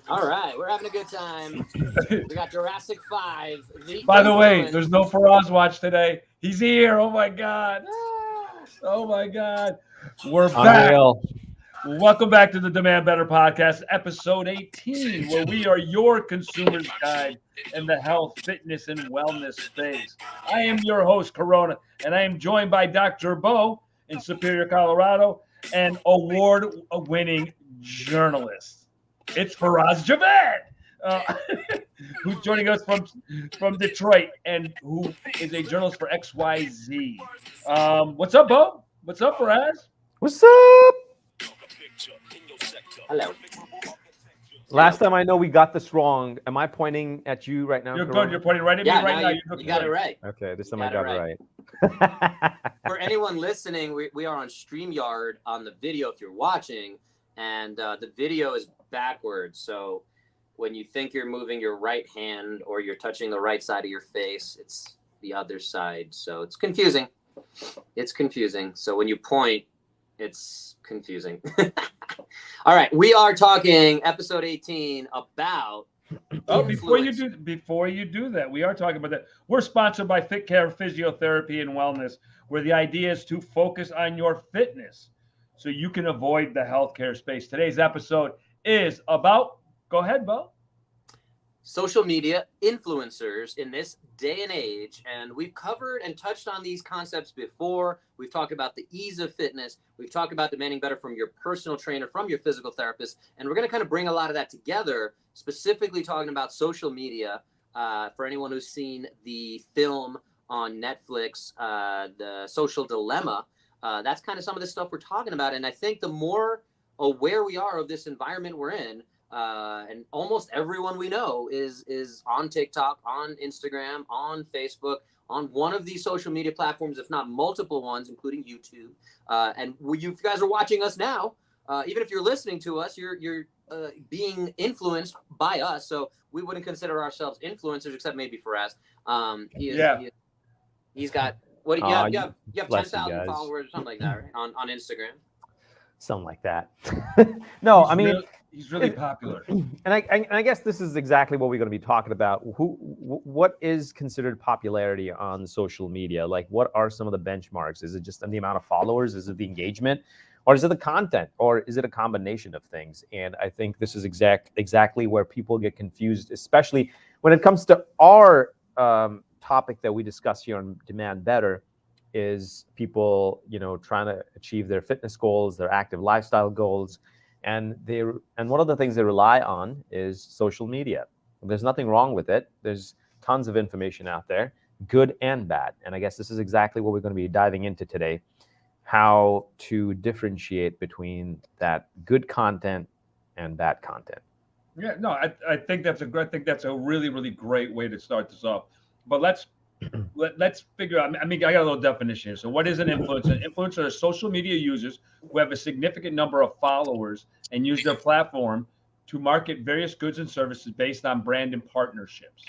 All right, we're having a good time. We got Jurassic 5. By the way, there's no Faraz watch today. He's here. Oh my God. Oh my God. We're back. Unreal. Welcome back to the Demand Better podcast, episode 18, where we are your consumer's guide in the health, fitness, and wellness space. I am your host, Corona, and I am joined by Dr. Bo in Superior, Colorado, and award-winning journalist. It's Faraz Javed, who's joining us from Detroit and who is a journalist for XYZ. What's up, Bo? What's up, Faraz? What's up? Hello. Last time I know we got this wrong. Am I pointing at you right now? You're Corona? good. You're pointing right at me right now. You got it right. Okay, this time You I got got it right. For anyone listening, we are on StreamYard on the video if you're watching, and the video is backwards. So when you think you're moving your right hand or you're touching the right side of your face, it's the other side. So it's confusing. It's confusing. So when you point, it's confusing. All right, we are talking episode 18 about. Oh, before you do that, we are talking about that. We're sponsored by Fit Care Physiotherapy and Wellness, where the idea is to focus on your fitness so you can avoid the healthcare space. Today's episode is about. Go ahead, Bo. Social media influencers in this day and age. And we've covered and touched on these concepts before. We've talked about the ease of fitness. We've talked about demanding better from your personal trainer, from your physical therapist. And we're going to kind of bring a lot of that together, specifically talking about social media. For anyone who's seen the film on Netflix, The Social Dilemma, that's kind of some of the stuff we're talking about. And I think the more aware we are of this environment we're in, and almost everyone we know is on TikTok, on Instagram, on Facebook, on one of these social media platforms, if not multiple ones, including YouTube. And you guys are watching us now. Even if you're listening to us, you're being influenced by us. So we wouldn't consider ourselves influencers, except maybe Faraz. He's got what? You have 10,000 followers or something like that, right? On Instagram. Something like that. No, I mean. He's really popular. And I guess this is exactly what we're going to be talking about. What is considered popularity on social media? Like, what are some of the benchmarks? Is it just the amount of followers? Is it the engagement? Or is it the content? Or is it a combination of things? And I think this is exactly where people get confused, especially when it comes to our topic that we discuss here on Demand Better, is people, trying to achieve their fitness goals, their active lifestyle goals. And one of the things they rely on is social media. There's nothing wrong with it. There's tons of information out there, good and bad. And I guess this is exactly what we're going to be diving into today, how to differentiate between that good content and bad content. Yeah, no, I think that's a really, really great way to start this off. But let's figure out. I mean, I got a little definition here. So, what is an influencer? An influencer are social media users who have a significant number of followers and use their platform to market various goods and services based on brand and partnerships.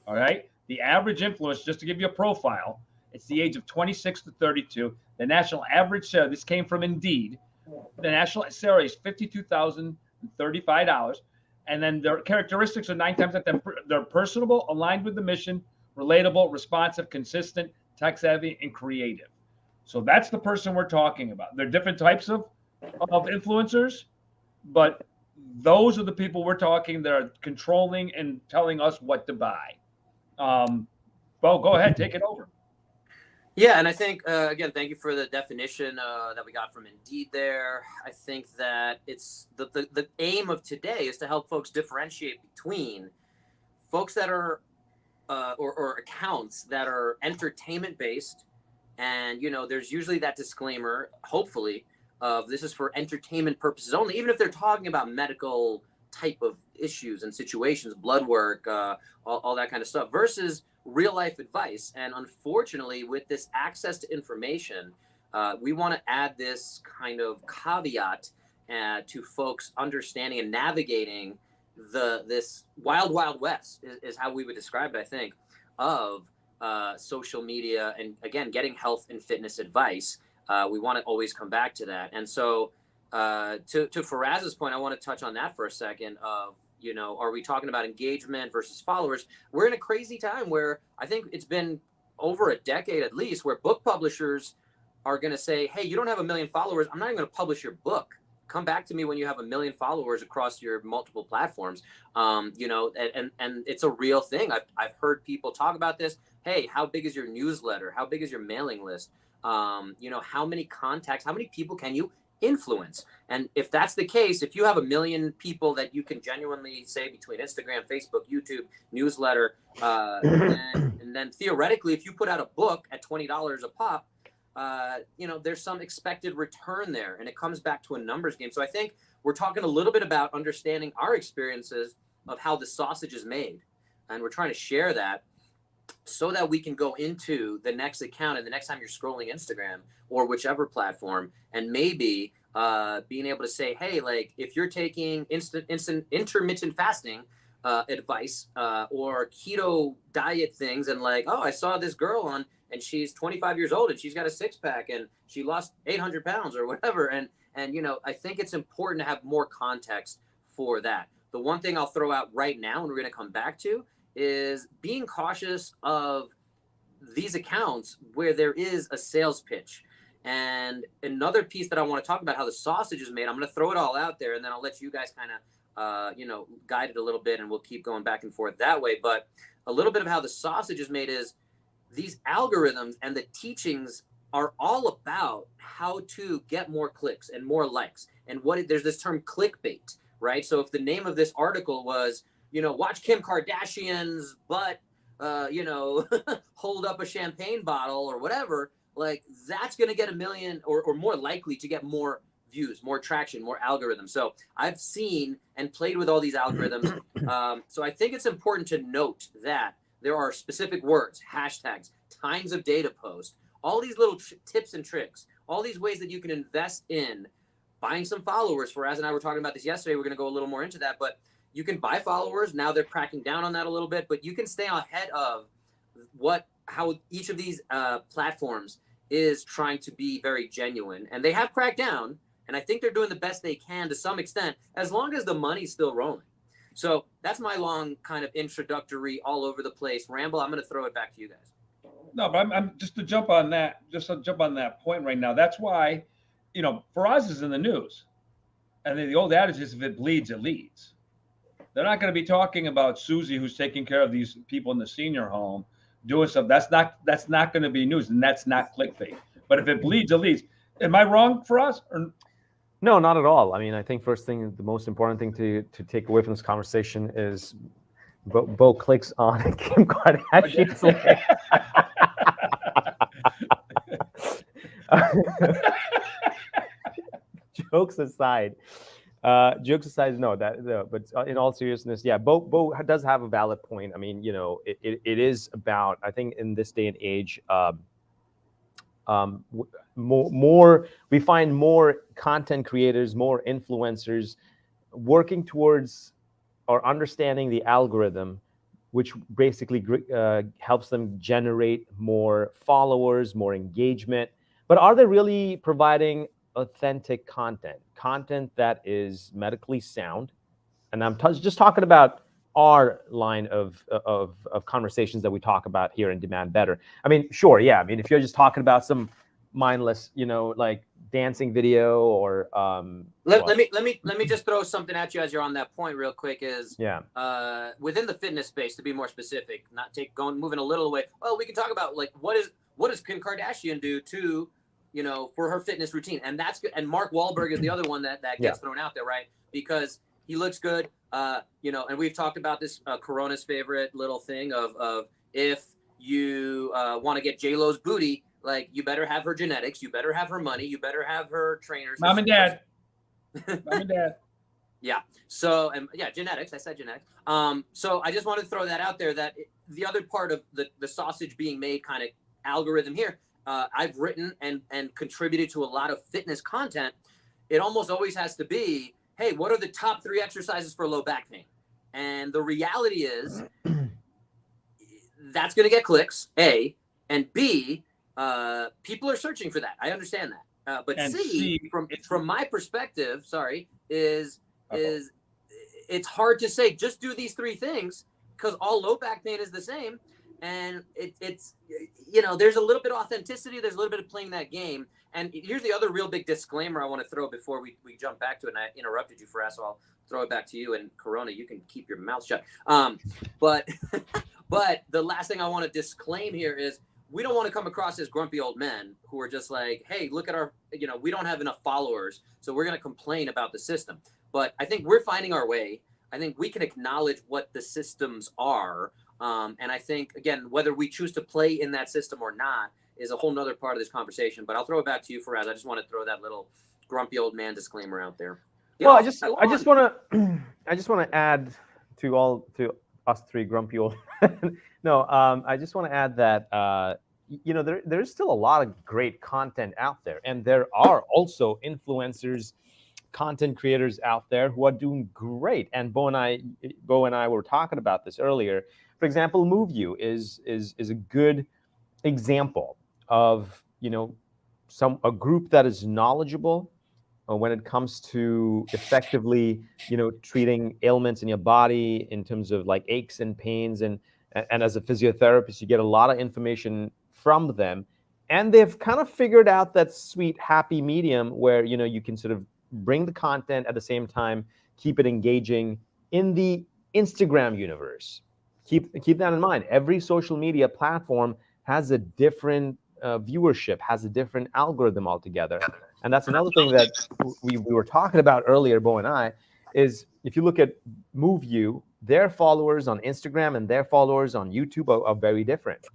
All right. The average influencer, just to give you a profile, it's the age of 26 to 32. The national average salary, this came from Indeed. The national salary is $52,035. And then their characteristics are 9 times out of 10. They're personable, aligned with the mission, relatable, responsive, consistent, tech-savvy, and creative. So that's the person we're talking about. There are different types of influencers, but those are the people we're talking that are controlling and telling us what to buy. Well, go ahead, take it over. Yeah, and I think, again, thank you for the definition that we got from Indeed there. I think that it's the aim of today is to help folks differentiate between folks that are or accounts that are entertainment based, and there's usually that disclaimer, hopefully, of this is for entertainment purposes only, even if they're talking about medical type of issues and situations, blood work, all that kind of stuff, versus real life advice. And unfortunately, with this access to information, we want to add this kind of caveat to folks understanding and navigating this wild west is how we would describe it, I think, of social media, and again, getting health and fitness advice. We want to always come back to that. And so To Faraz's point, I want to touch on that for a second. Of, you know, are we talking about engagement versus followers? We're in a crazy time where I think it's been over a decade at least where book publishers are going to say, hey, you don't have 1 million followers, I'm not even going to publish your book. Come back to me when you have 1 million followers across your multiple platforms. You know, and it's a real thing. I've heard people talk about this. Hey, how big is your newsletter? How big is your mailing list? You know, how many contacts, how many people can you influence? And if that's the case, if you have 1 million people that you can genuinely say between Instagram, Facebook, YouTube, newsletter, and then theoretically, if you put out a book at $20 a pop, you know, there's some expected return there, and it comes back to a numbers game. So I think we're talking a little bit about understanding our experiences of how the sausage is made, and we're trying to share that so that we can go into the next account and the next time you're scrolling Instagram or whichever platform, and maybe being able to say, hey, like if you're taking instant intermittent fasting advice or keto diet things, and like, oh, I saw this girl on, and she's 25 years old and she's got a 6-pack and she lost 800 pounds or whatever. And you know, I think it's important to have more context for that. The one thing I'll throw out right now, and we're going to come back to, is being cautious of these accounts where there is a sales pitch. And another piece that I want to talk about, how the sausage is made, I'm going to throw it all out there and then I'll let you guys kind of, you know, guide it a little bit, and we'll keep going back and forth that way. But a little bit of how the sausage is made is these algorithms and the teachings are all about how to get more clicks and more likes. And there's this term clickbait, right? So if the name of this article was, you know, watch Kim Kardashian's butt, you know, hold up a champagne bottle or whatever, like that's going to get 1 million or more likely to get more views, more traction, more algorithms. So I've seen and played with all these algorithms. So I think it's important to note that there are specific words, hashtags, times of data post, all these little tips and tricks, all these ways that you can invest in buying some followers. Faraz and I were talking about this yesterday. We're going to go a little more into that, but you can buy followers. Now they're cracking down on that a little bit, but you can stay ahead of how each of these platforms is trying to be very genuine. And they have cracked down, and I think they're doing the best they can to some extent, as long as the money's still rolling. So that's my long kind of introductory, all over the place ramble. I'm going to throw it back to you guys. No, but I'm just to jump on that point right now. That's why, you know, Faraz is in the news, and the old adage is, if it bleeds, it leads. They're not going to be talking about Susie, who's taking care of these people in the senior home, doing stuff. That's not going to be news, and that's not clickbait. But if it bleeds, it leads. Am I wrong, Faraz? Or... No, not at all. I mean, I think first thing, the most important thing to take away from this conversation is Bo clicks on Kim Kardashian's link. Jokes aside, no, but in all seriousness, yeah, Bo does have a valid point. I mean, you know, it is about, I think in this day and age, more we find more content creators, more influencers working towards or understanding the algorithm, which basically helps them generate more followers, more engagement. But are they really providing authentic content that is medically sound? And I'm just talking about our line of conversations that we talk about here in Demand Better. I mean, sure, yeah. I mean, if you're just talking about some mindless, you know, like dancing video or let me just throw something at you as you're on that point real quick. Is within the fitness space, to be more specific, moving a little away. Well, we can talk about like what does Kim Kardashian do to, you know, for her fitness routine, and that's good. And Mark Wahlberg is the other one that gets thrown out there, right? Because he looks good, you know, and we've talked about this Corona's favorite little thing of if you want to get J-Lo's booty, like you better have her genetics, you better have her money, you better have her trainers. Mom and dad. Mom and dad. Yeah. So, and yeah, genetics. I said genetics. So I just wanted to throw that out there, that the other part of the sausage being made kind of algorithm here, I've written and contributed to a lot of fitness content. It almost always has to be, hey, what are the top 3 exercises for low back pain? And the reality is that's going to get clicks, A, and B, people are searching for that. I understand that. But And C, from my perspective, is it's hard to say just do these three things because all low back pain is the same, and it's there's a little bit of authenticity, there's a little bit of playing that game. And here's the other real big disclaimer I want to throw before we jump back to it. And I interrupted you, Faraz, so I'll throw it back to you. And Corona, you can keep your mouth shut. But the last thing I want to disclaim here is we don't want to come across as grumpy old men who are just like, hey, look at our, we don't have enough followers, so we're going to complain about the system. But I think we're finding our way. I think we can acknowledge what the systems are. And I think, again, whether we choose to play in that system or not is a whole nother part of this conversation. But I'll throw it back to you, Faraz. I just want to throw that little grumpy old man disclaimer out there. Well, I just want to add to us three grumpy old. No, I just want to add that there's still a lot of great content out there, and there are also influencers, content creators out there who are doing great. And Bo and I were talking about this earlier. For example, MoveU is a good example of a group that is knowledgeable when it comes to effectively treating ailments in your body in terms of like aches and pains, and as a physiotherapist you get a lot of information from them, and they've kind of figured out that sweet happy medium where you can sort of bring the content at the same time, keep it engaging in the Instagram universe. Keep that in mind. Every social media platform has a different viewership, has a different algorithm altogether. And that's another thing that we were talking about earlier, Bo and I, is if you look at MoveU, their followers on Instagram and their followers on YouTube are very different.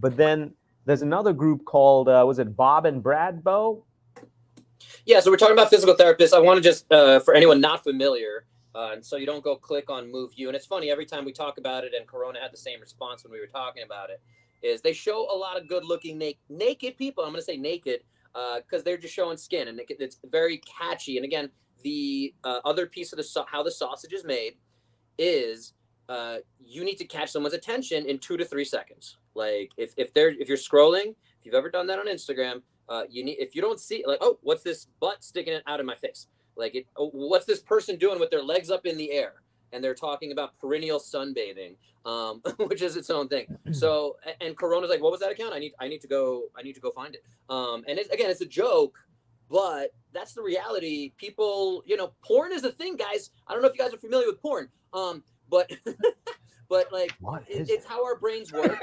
But then there's another group called, was it Bob and Brad, Bo? Yeah, so we're talking about physical therapists. I want to just, for anyone not familiar, and so you don't go click on MoveU. And it's funny, every time we talk about it, and Corona had the same response when we were talking about it, is they show a lot of good-looking naked people. I'm going to say naked because they're just showing skin, and it's very catchy. And again, the other piece of how the sausage is made is you need to catch someone's attention in 2 to 3 seconds. Like if you're scrolling, if you've ever done that on Instagram, if you don't see like, oh, what's this butt sticking out of my face? Like what's this person doing with their legs up in the air? And they're talking about perennial sunbathing, which is its own thing. So, and Corona's like, what was that account? I need to go find it. And it's a joke, but that's the reality. People, porn is a thing, guys. I don't know if you guys are familiar with porn. But like, it's how our brains work.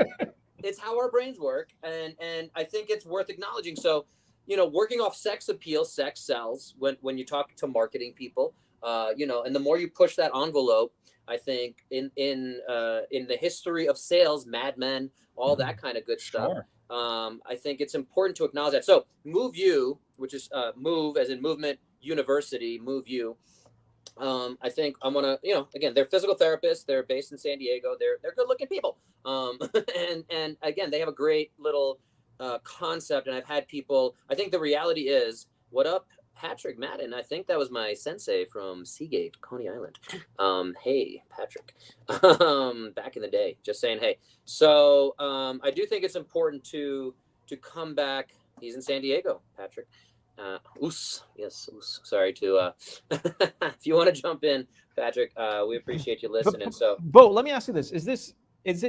It's how our brains work. And I think it's worth acknowledging. So, working off sex appeal, sex sells when you talk to marketing people. And the more you push that envelope, I think in the history of sales, Mad Men, all that kind of good stuff. Sure. I think it's important to acknowledge that. So MoveU, which is move as in movement university, MoveU. I think I'm gonna, again, they're physical therapists. They're based in San Diego. They're good looking people. And again, they have a great little concept. And I've had people. I think the reality is, what up, Patrick Madden? I think that was my sensei from Seagate, Coney Island. Hey, Patrick. Back in the day, just saying hey. So I do think it's important to come back. He's in San Diego, Patrick. Yes. Sorry to if you want to jump in, Patrick, we appreciate you listening. So Bo, let me ask you this. Is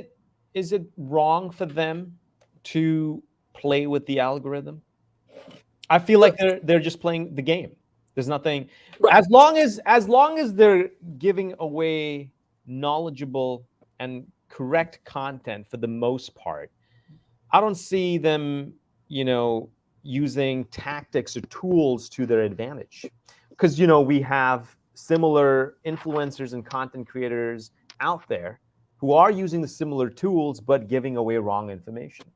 it wrong for them to play with the algorithm? I feel like they're just playing the game. There's nothing, right. As long as they're giving away knowledgeable and correct content for the most part, I don't see them, using tactics or tools to their advantage. Because, we have similar influencers and content creators out there who are using the similar tools, but giving away wrong information.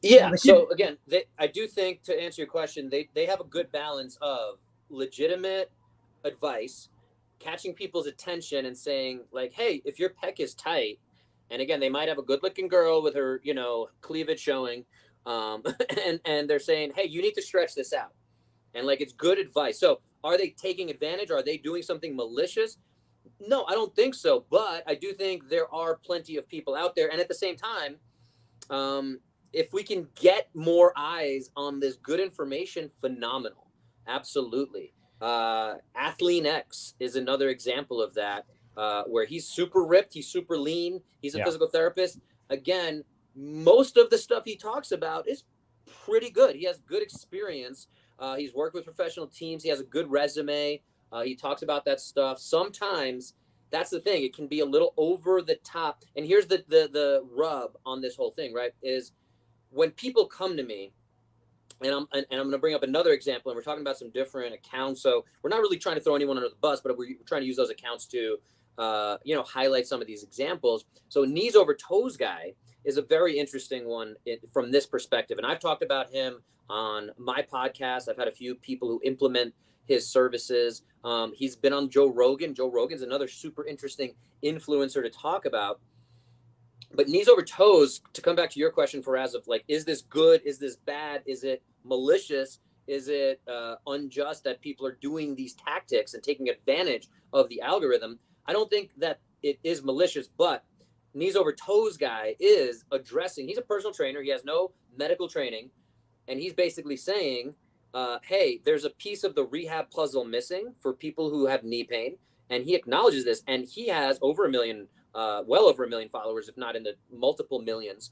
Yeah. So again, I do think, to answer your question, they have a good balance of legitimate advice, catching people's attention and saying like, hey, if your pec is tight, and again, they might have a good looking girl with her, cleavage showing, and they're saying, hey, you need to stretch this out. And like, it's good advice. So are they taking advantage? Are they doing something malicious? No, I don't think so. But I do think there are plenty of people out there. And at the same time, if we can get more eyes on this good information, phenomenal. Absolutely. Athlean X is another example of that, where he's super ripped, he's super lean, he's a physical therapist. Again, most of the stuff he talks about is pretty good. He has good experience. He's worked with professional teams. He has a good resume. He talks about that stuff. Sometimes that's the thing. It can be a little over the top. And here's the rub on this whole thing, right? Is when people come to me, and I'm going to bring up another example, and we're talking about some different accounts. So we're not really trying to throw anyone under the bus, but we're trying to use those accounts to, highlight some of these examples. So Knees Over Toes guy is a very interesting one from this perspective. And I've talked about him on my podcast. I've had a few people who implement his services. He's been on Joe Rogan. Joe Rogan's another super interesting influencer to talk about. But Knees Over Toes, to come back to your question, Faraz, of like, is this good? Is this bad? Is it malicious? Is it unjust that people are doing these tactics and taking advantage of the algorithm? I don't think that it is malicious, but Knees Over Toes guy is addressing, he's a personal trainer. He has no medical training. And he's basically saying, hey, there's a piece of the rehab puzzle missing for people who have knee pain. And he acknowledges this. And he has over 1 million, well over 1 million followers, if not in the multiple millions,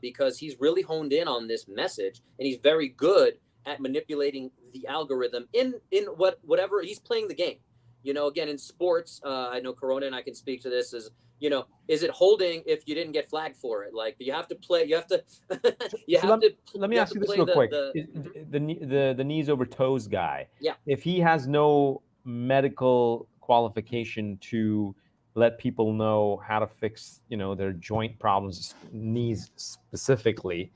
because he's really honed in on this message. And he's very good at manipulating the algorithm in whatever he's playing the game. Again, in sports, I know Corona and I can speak to this, is it holding if you didn't get flagged for it? Like, you have to play, let me ask you this real quick. The Knees Over Toes guy, if he has no medical qualification to let people know how to fix, their joint problems, knees specifically,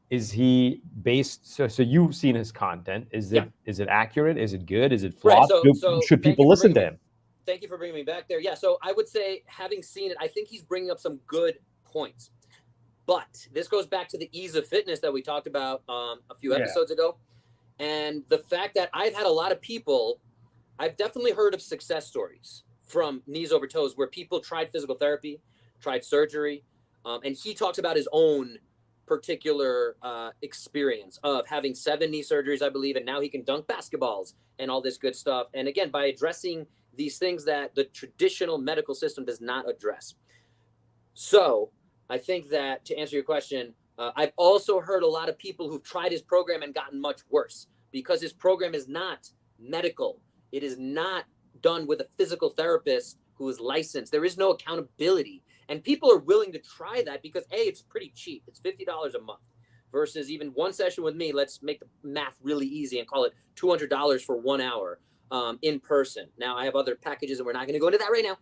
is he based? So you've seen his content. Is it accurate? Is it good? Is it flawed? So should people listen to him? Thank you for bringing me back there. Yeah, so I would say, having seen it, I think he's bringing up some good points. But this goes back to the ease of fitness that we talked about a few episodes ago. And the fact that I've had a lot of people, I've definitely heard of success stories from Knees Over Toes where people tried physical therapy, tried surgery, and he talks about his own particular experience of having 7 knee surgeries, I believe, and now he can dunk basketballs and all this good stuff. And again, by addressing these things that the traditional medical system does not address. So I think that, to answer your question, I've also heard a lot of people who've tried his program and gotten much worse, because his program is not medical. It is not done with a physical therapist who is licensed. There is no accountability. And people are willing to try that because, A, it's pretty cheap. It's $50 a month versus even one session with me. Let's make the math really easy and call it $200 for 1 hour in person. Now, I have other packages and we're not going to go into that right now.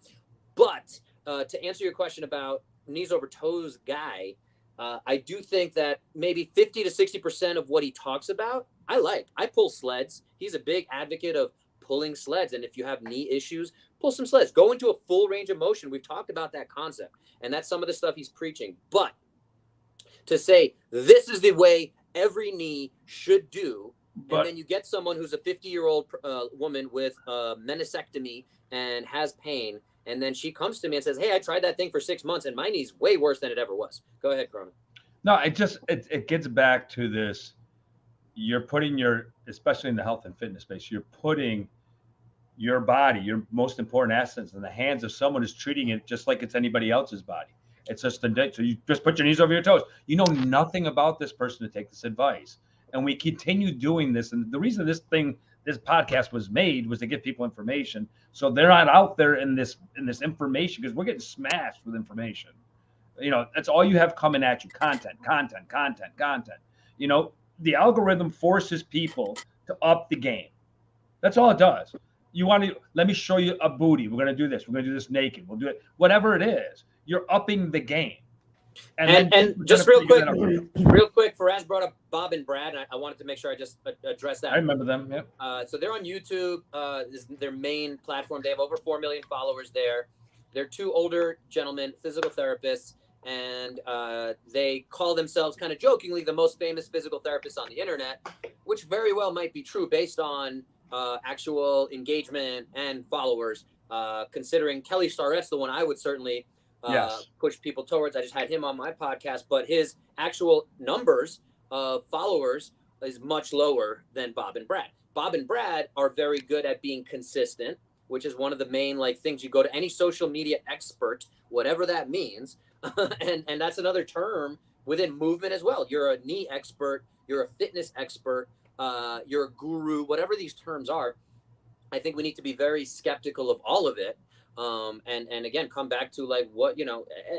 But to answer your question about Knees Over Toes guy, I do think that maybe 50 to 60% of what he talks about, I pull sleds. He's a big advocate of pulling sleds. And if you have knee issues, pull some sleds. Go into a full range of motion. We've talked about that concept. And that's some of the stuff he's preaching. But to say this is the way every knee should do, and then you get someone who's a 50-year-old woman with a meniscectomy and has pain, and then she comes to me and says, hey, I tried that thing for 6 months and my knee's way worse than it ever was. Go ahead, Corona. No, it gets back to this. You're putting especially in the health and fitness space, you're putting your body, your most important assets, in the hands of someone who's treating it just like it's anybody else's body. It's just so you just put your knees over your toes. You know nothing about this person to take this advice. And we continue doing this. And the reason this podcast was made was to give people information. So they're not out there in this information, because we're getting smashed with information. That's all you have coming at you. Content. The algorithm forces people to up the game. That's all it does. Let me show you a booty. We're going to do this. We're going to do this naked. We'll do it. Whatever it is, you're upping the game. And just real quick, Faraz brought up Bob and Brad, and I wanted to make sure I just address that. I remember them. Yep. So they're on YouTube. This is their main platform. They have over 4 million followers there. They're 2 older gentlemen, physical therapists, and they call themselves kind of jokingly the most famous physical therapists on the internet, which very well might be true based on actual engagement and followers. Considering Kelly Starrett's the one I would certainly Yes. push people towards. I just had him on my podcast, but his actual numbers of followers is much lower than Bob and Brad. Bob and Brad are very good at being consistent, which is one of the main like things. You go to any social media expert, whatever that means, and that's another term within movement as well. You're a knee expert, you're a fitness expert, you're a guru, whatever these terms are. I think we need to be very skeptical of all of it. And again, come back to like what,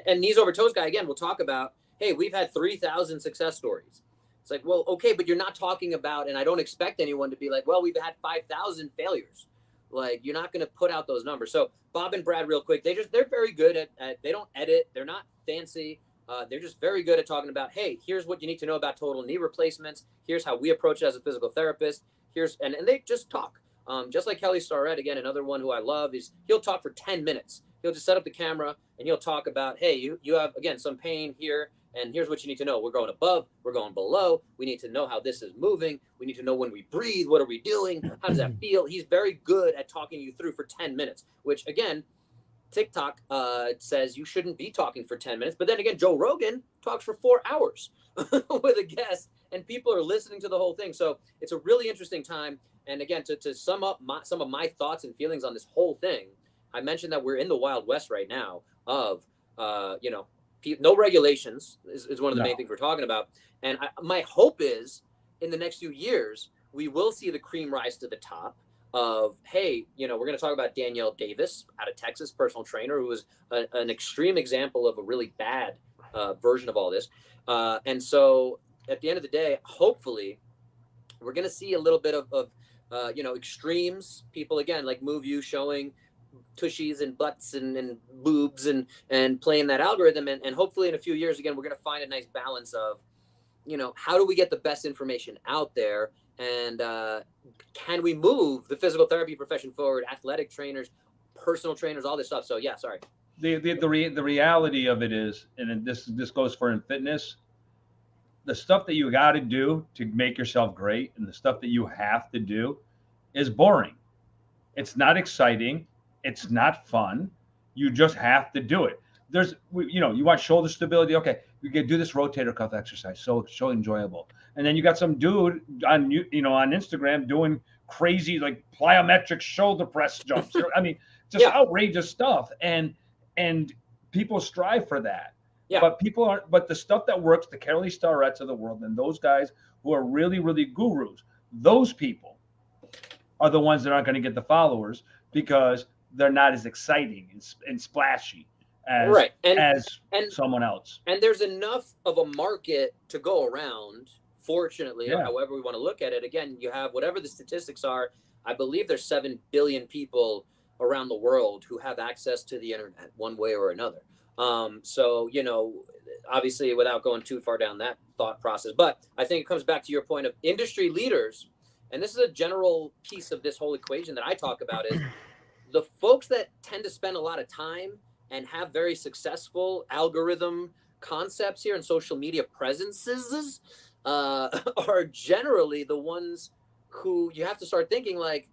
and knees over toes guy, again, we'll talk about, hey, we've had 3,000 success stories. It's like, well, okay, but you're not talking about, and I don't expect anyone to be like, well, we've had 5,000 failures. Like, you're not going to put out those numbers. So Bob and Brad, real quick, they're very good at they don't edit. They're not fancy. They're just very good at talking about, hey, here's what you need to know about total knee replacements. Here's how we approach it as a physical therapist. And they just talk. Just like Kelly Starrett, again, another one who I love, is he'll talk for 10 minutes. He'll just set up the camera and he'll talk about, hey, you have, again, some pain here, and here's what you need to know. We're going above, we're going below. We need to know how this is moving. We need to know when we breathe, what are we doing? How does that feel? He's very good at talking you through for 10 minutes, which, again, TikTok says you shouldn't be talking for 10 minutes. But then again, Joe Rogan talks for 4 hours with a guest, and people are listening to the whole thing. So it's a really interesting time. And again, to sum up some of my thoughts and feelings on this whole thing, I mentioned that we're in the Wild West right now of, no regulations is one of the main things we're talking about. And my hope is in the next few years, we will see the cream rise to the top of, hey, we're going to talk about Danielle Davis out of Texas, personal trainer, who was an extreme example of a really bad version of all this. And so at the end of the day, hopefully we're going to see a little bit of extremes. People, again, like Move You showing tushies and butts and boobs and playing that algorithm. And hopefully in a few years, again, we're going to find a nice balance of, how do we get the best information out there? And can we move the physical therapy profession forward, athletic trainers, personal trainers, all this stuff. So yeah, sorry. The reality of it is, and this goes for in fitness, the stuff that you got to do to make yourself great and the stuff that you have to do is boring. It's not exciting. It's not fun. You just have to do it. You want shoulder stability. Okay, you can do this rotator cuff exercise. So enjoyable. And then you got some dude on Instagram doing crazy like plyometric shoulder press jumps. I mean, just outrageous stuff. And people strive for that. Yeah. But people aren't. But the stuff that works, the Kelly Starretts of the world, and those guys who are really, really gurus, those people are the ones that aren't going to get the followers because they're not as exciting and splashy as someone else. And there's enough of a market to go around, fortunately, or however we want to look at it. Again, you have whatever the statistics are. I believe there's 7 billion people around the world who have access to the internet one way or another. So, obviously without going too far down that thought process, but I think it comes back to your point of industry leaders. And this is a general piece of this whole equation that I talk about is the folks that tend to spend a lot of time and have very successful algorithm concepts here and social media presences are generally the ones who you have to start thinking like,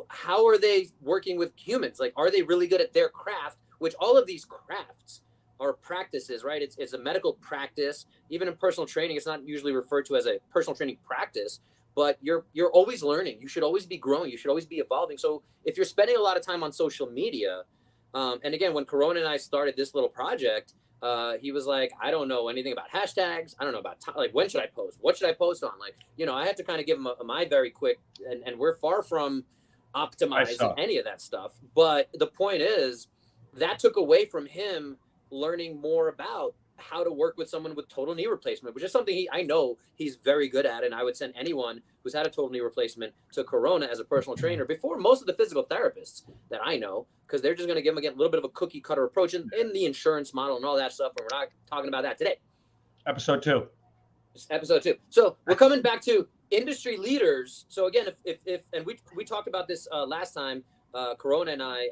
how are they working with humans? Like, are they really good at their craft? Which all of these crafts are practices, right? It's a medical practice. Even in personal training, it's not usually referred to as a personal training practice, but you're always learning. You should always be growing. You should always be evolving. So if you're spending a lot of time on social media, and again, when Corona and I started this little project, he was like, I don't know anything about hashtags. I don't know about like, when should I post? What should I post on? Like, I had to kind of give him my very quick, and we're far from optimizing any of that stuff. But the point is, that took away from him learning more about how to work with someone with total knee replacement, which is something I know he's very good at. And I would send anyone who's had a total knee replacement to Corona as a personal trainer before most of the physical therapists that I know, because they're just going to give them, again, a little bit of a cookie cutter approach in the insurance model and all that stuff. And we're not talking about that today. Episode 2. So we're coming back to industry leaders. So again, if and we talked about this last time, Corona and I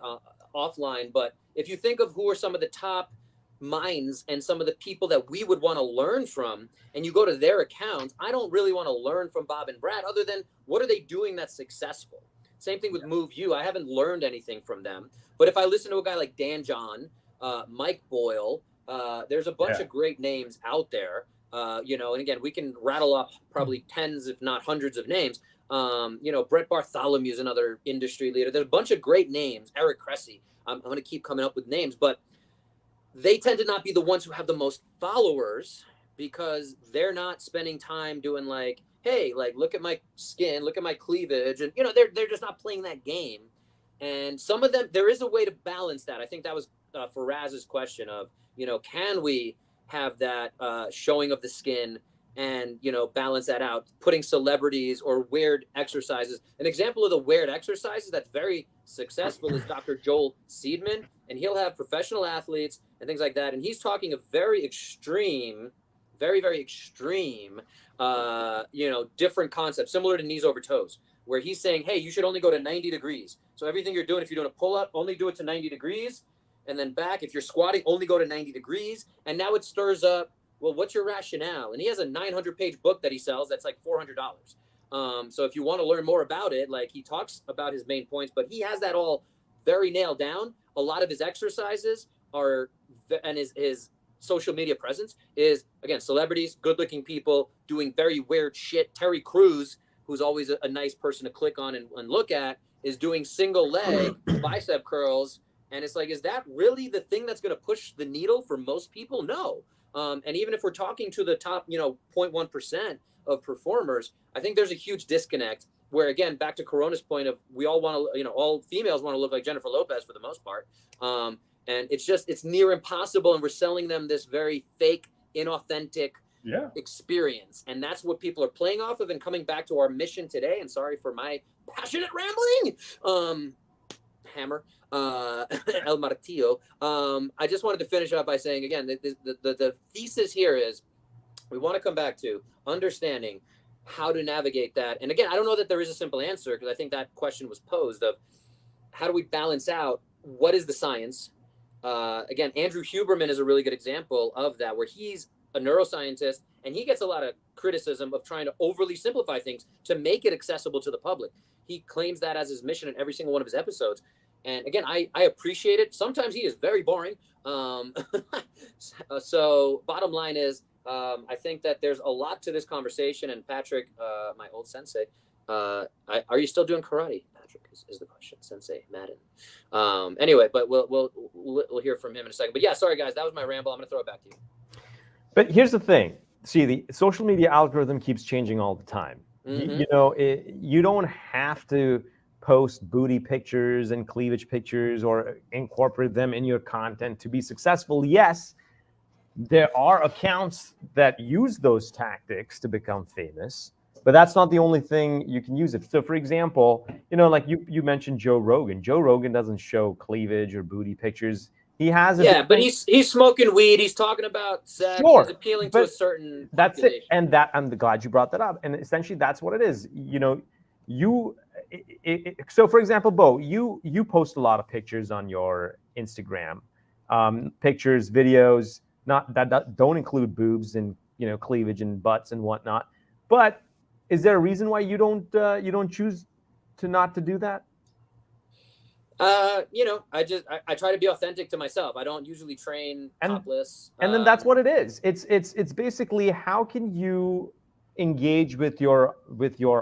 offline, but if you think of who are some of the top minds and some of the people that we would want to learn from, and you go to their accounts, I don't really want to learn from Bob and Brad other than what are they doing that's successful. Same thing with Move You. I haven't learned anything from them, but if I listen to a guy like Dan John, Mike Boyle. There's a bunch of great names out there. And again, we can rattle off probably tens, if not hundreds of names. Brett Bartholomew is another industry leader. There's a bunch of great names. Eric Cressy. I'm going to keep coming up with names, but they tend to not be the ones who have the most followers because they're not spending time doing like, hey, like, look at my skin, look at my cleavage. And, they're just not playing that game. And some of them, there is a way to balance that. I think that was Faraz's question of, can we have that showing of the skin and, balance that out, putting celebrities or weird exercises. An example of the weird exercises that's very successful is Dr. Joel Seedman, and he'll have professional athletes and things like that. And he's talking a very extreme, very, very extreme, different concepts, similar to knees over toes, where he's saying, hey, you should only go to 90 degrees. So everything you're doing, if you're doing a pull-up, only do it to 90 degrees. And then back, if you're squatting, only go to 90 degrees. And now it stirs up, well, what's your rationale? And he has a 900-page book that he sells that's like $400. So if you want to learn more about it, like he talks about his main points, but he has that all very nailed down. A lot of his exercises are, and his social media presence is, again, celebrities, good-looking people doing very weird shit. Terry Crews, who's always a nice person to click on and look at, is doing single leg bicep curls. And it's like, is that really the thing that's going to push the needle for most people? No. And even if we're talking to the top, 0.1% of performers, I think there's a huge disconnect where, again, back to Corona's point of we all want to, all females want to look like Jennifer Lopez for the most part. And it's near impossible. And we're selling them this very fake, inauthentic experience. And that's what people are playing off of. And coming back to our mission today, and sorry for my passionate rambling, hammer, El Martillo. I just wanted to finish up by saying, again, the thesis here is we want to come back to understanding how to navigate that. And again, I don't know that there is a simple answer, because I think that question was posed of how do we balance out what is the science? Again, Andrew Huberman is a really good example of that, where he's a neuroscientist and he gets a lot of criticism of trying to overly simplify things to make it accessible to the public. He claims that as his mission in every single one of his episodes. And again, I appreciate it. Sometimes he is very boring. So bottom line is, I think that there's a lot to this conversation. And Patrick, my old sensei, are you still doing karate? Patrick is the question. Sensei Madden. Anyway, but we'll hear from him in a second. But yeah, sorry guys, that was my ramble. I'm gonna throw it back to you. But here's the thing. See, the social media algorithm keeps changing all the time. Mm-hmm. You don't have to post booty pictures and cleavage pictures or incorporate them in your content to be successful. Yes, there are accounts that use those tactics to become famous, but that's not the only thing you can use it. So for example, like you mentioned Joe Rogan. Joe Rogan doesn't show cleavage or booty pictures. He has but he's smoking weed. He's talking about sex. Sure, he's appealing to a certain population. That's it. And that I'm glad you brought that up. And essentially, that's what it is. So for example, Bo, you post a lot of pictures on your Instagram, pictures, videos, not that don't include boobs and cleavage and butts and whatnot. But is there a reason why you don't choose to not to do that? I try to be authentic to myself. I don't usually train topless. And then that's what it is. It's basically, how can you engage with your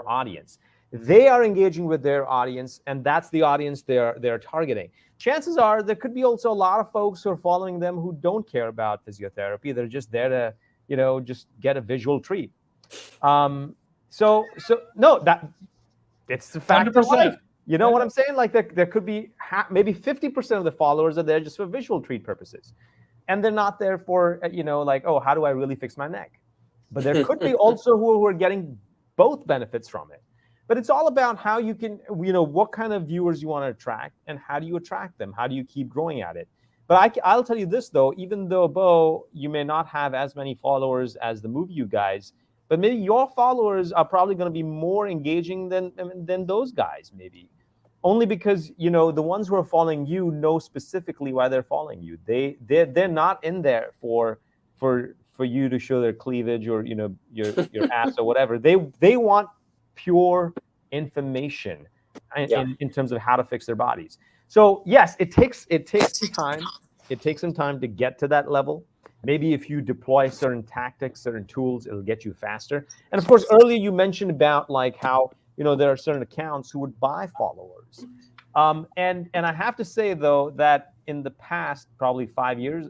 audience? They are engaging with their audience, and that's the audience they're targeting. Chances are there could be also a lot of folks who are following them who don't care about physiotherapy. They're just there to just get a visual treat. So no, that it's the fact of life. You know what I'm saying? Like there could be maybe 50% of the followers are there just for visual treat purposes. And they're not there for, like, oh, how do I really fix my neck? But there could be also who are getting both benefits from it. But it's all about how you can, what kind of viewers you want to attract and how do you attract them? How do you keep growing at it? But I'll tell you this, though, even though, Bo, you may not have as many followers as the movie you guys, but maybe your followers are probably going to be more engaging than those guys, maybe. Only because, the ones who are following you know specifically why they're following you. They're not in there for you to show their cleavage or, your ass or whatever. They want pure information in terms of how to fix their bodies. So yes, it takes time. It takes some time to get to that level. Maybe if you deploy certain tactics, certain tools, it'll get you faster. And of course, earlier you mentioned about like how, there are certain accounts who would buy followers. And I have to say though that in the past, probably 5 years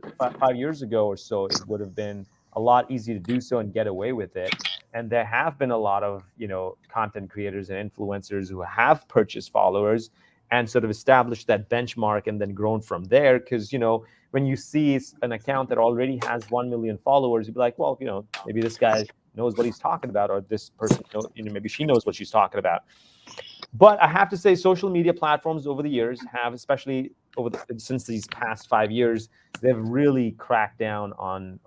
ago or so, it would have been a lot easier to do so and get away with it. And there have been a lot of content creators and influencers who have purchased followers and sort of established that benchmark and then grown from there. Because when you see an account that already has 1 million followers, you'd be like, well, maybe this guy knows what he's talking about, or this person, maybe she knows what she's talking about. But I have to say, social media platforms over the years have, especially since these past 5 years, they've really cracked down on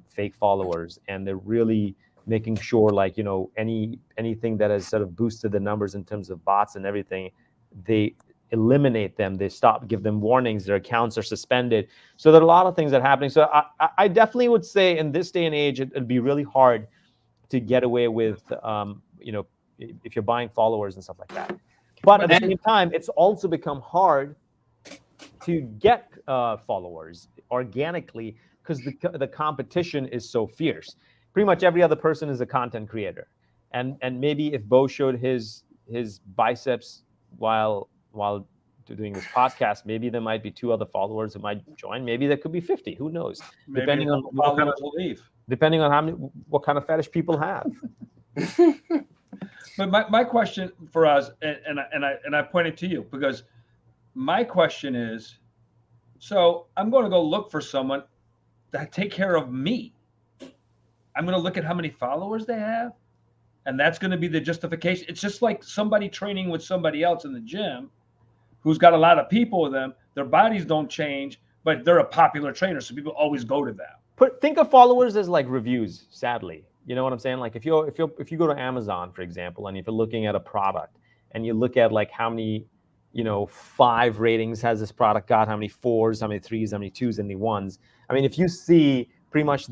fake followers, and they're really making sure, like, anything that has sort of boosted the numbers in terms of bots and everything, they eliminate them. They give them warnings. Their accounts are suspended. So there are a lot of things that are happening. So I definitely would say in this day and age, it'd be really hard to get away with, if you're buying followers and stuff like that. But at the same time, it's also become hard to get followers organically because the competition is so fierce. Pretty much every other person is a content creator, and maybe if Bo showed his biceps while doing this podcast, maybe there might be 2 other followers who might join. Maybe there could be 50. Who knows? Maybe depending on what kind of fetish people have. But my question for us, and I pointed to you because my question is, so I'm going to go look for someone that take care of me. I'm going to look at how many followers they have, and that's going to be the justification. It's just like somebody training with somebody else in the gym who's got a lot of people with them. Their bodies don't change, but they're a popular trainer, so people always go to them. Think of followers as like reviews, sadly. You know what I'm saying? Like if you go to Amazon, for example, and if you're looking at a product and you look at like how many 5 ratings has this product got, how many 4s, how many 3s, how many 2s, and the 1s. I mean, if you see pretty much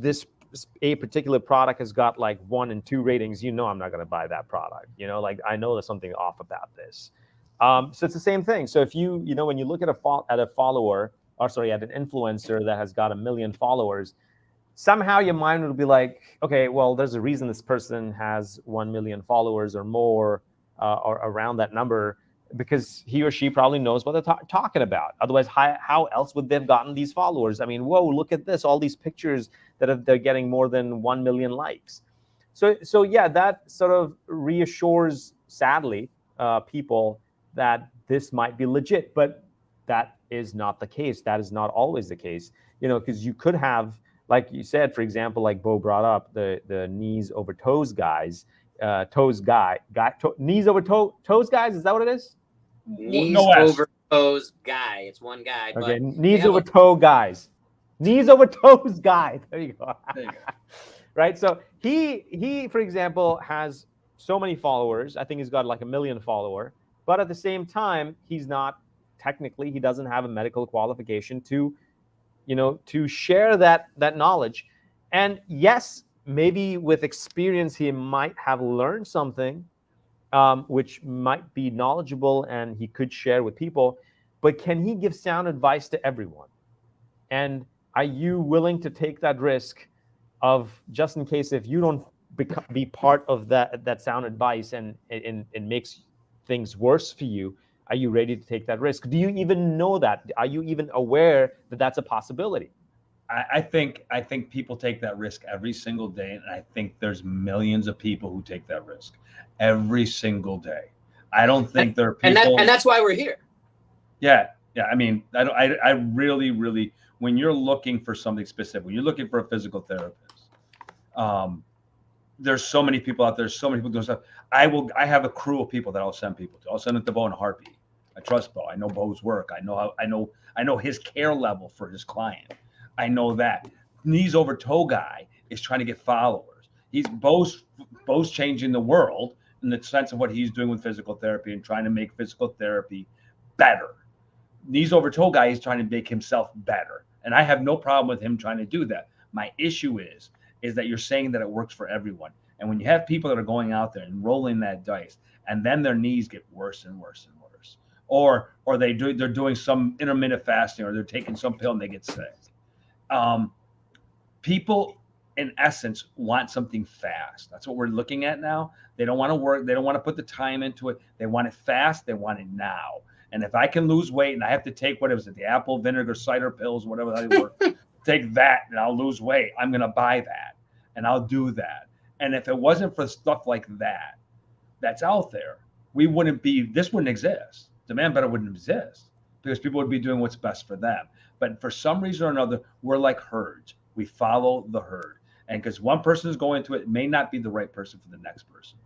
a particular product has got like 1 and 2 ratings, I'm not going to buy that product. Like I know there's something off about this. So it's the same thing. So if when you look at an influencer that has got 1 million followers, somehow your mind will be like, okay, well, there's a reason this person has 1 million followers or more, or around that number, because he or she probably knows what they're talking about. Otherwise, how else would they have gotten these followers? I mean, whoa, look at this, all these pictures they're getting more than 1 million likes. So yeah, that sort of reassures, sadly, people that this might be legit, but that is not the case. That is not always the case, because you could have, like you said, for example, like Bo brought up, the knees over toes guys, knees over toes guys. Is that what it is? Knees over toes guy. It's one guy. Okay, knees over toe guys. Knees over toes guy. There you go. Right. So he, for example, has so many followers. I think he's got like 1 million followers. But at the same time, he doesn't have a medical qualification to share that knowledge. And yes, maybe with experience, he might have learned something, which might be knowledgeable and he could share with people. But can he give sound advice to everyone? And are you willing to take that risk of, just in case if you don't be part of that sound advice and it makes things worse for you, are you ready to take that risk? Do you even know that? Are you even aware that that's a possibility? I think people take that risk every single day, and I think there's millions of people who take that risk every single day. I don't think there are people, and that's why we're here. Yeah. I mean, I really, when you're looking for something specific, when you're looking for a physical therapist, there's so many people out there. So many people doing stuff. I have a crew of people that I'll send people to. I'll send it to Bo in a heartbeat. I trust Bo. I know Bo's work. I know his care level for his client. I know that. Knees over toe guy is trying to get followers. Bo's changing the world in the sense of what he's doing with physical therapy and trying to make physical therapy better. Knees over toe guy is trying to make himself better. And I have no problem with him trying to do that. My issue is that you're saying that it works for everyone. And when you have people that are going out there and rolling that dice, and then their knees get worse and worse and worse or they're doing some intermittent fasting, or they're taking some pill and they get sick. People, in essence, want something fast. That's what we're looking at now. They don't want to work. They don't want to put the time into it. They want it fast. They want it now. And if I can lose weight and I have to take the apple vinegar cider pills, whatever they were, take that and I'll lose weight, I'm going to buy that and I'll do that. And if it wasn't for stuff like that, that's out there, this wouldn't exist. Demand Better wouldn't exist because people would be doing what's best for them. But for some reason or another, we're like herds. We follow the herd. And because one person is going to it, may not be the right person for the next person.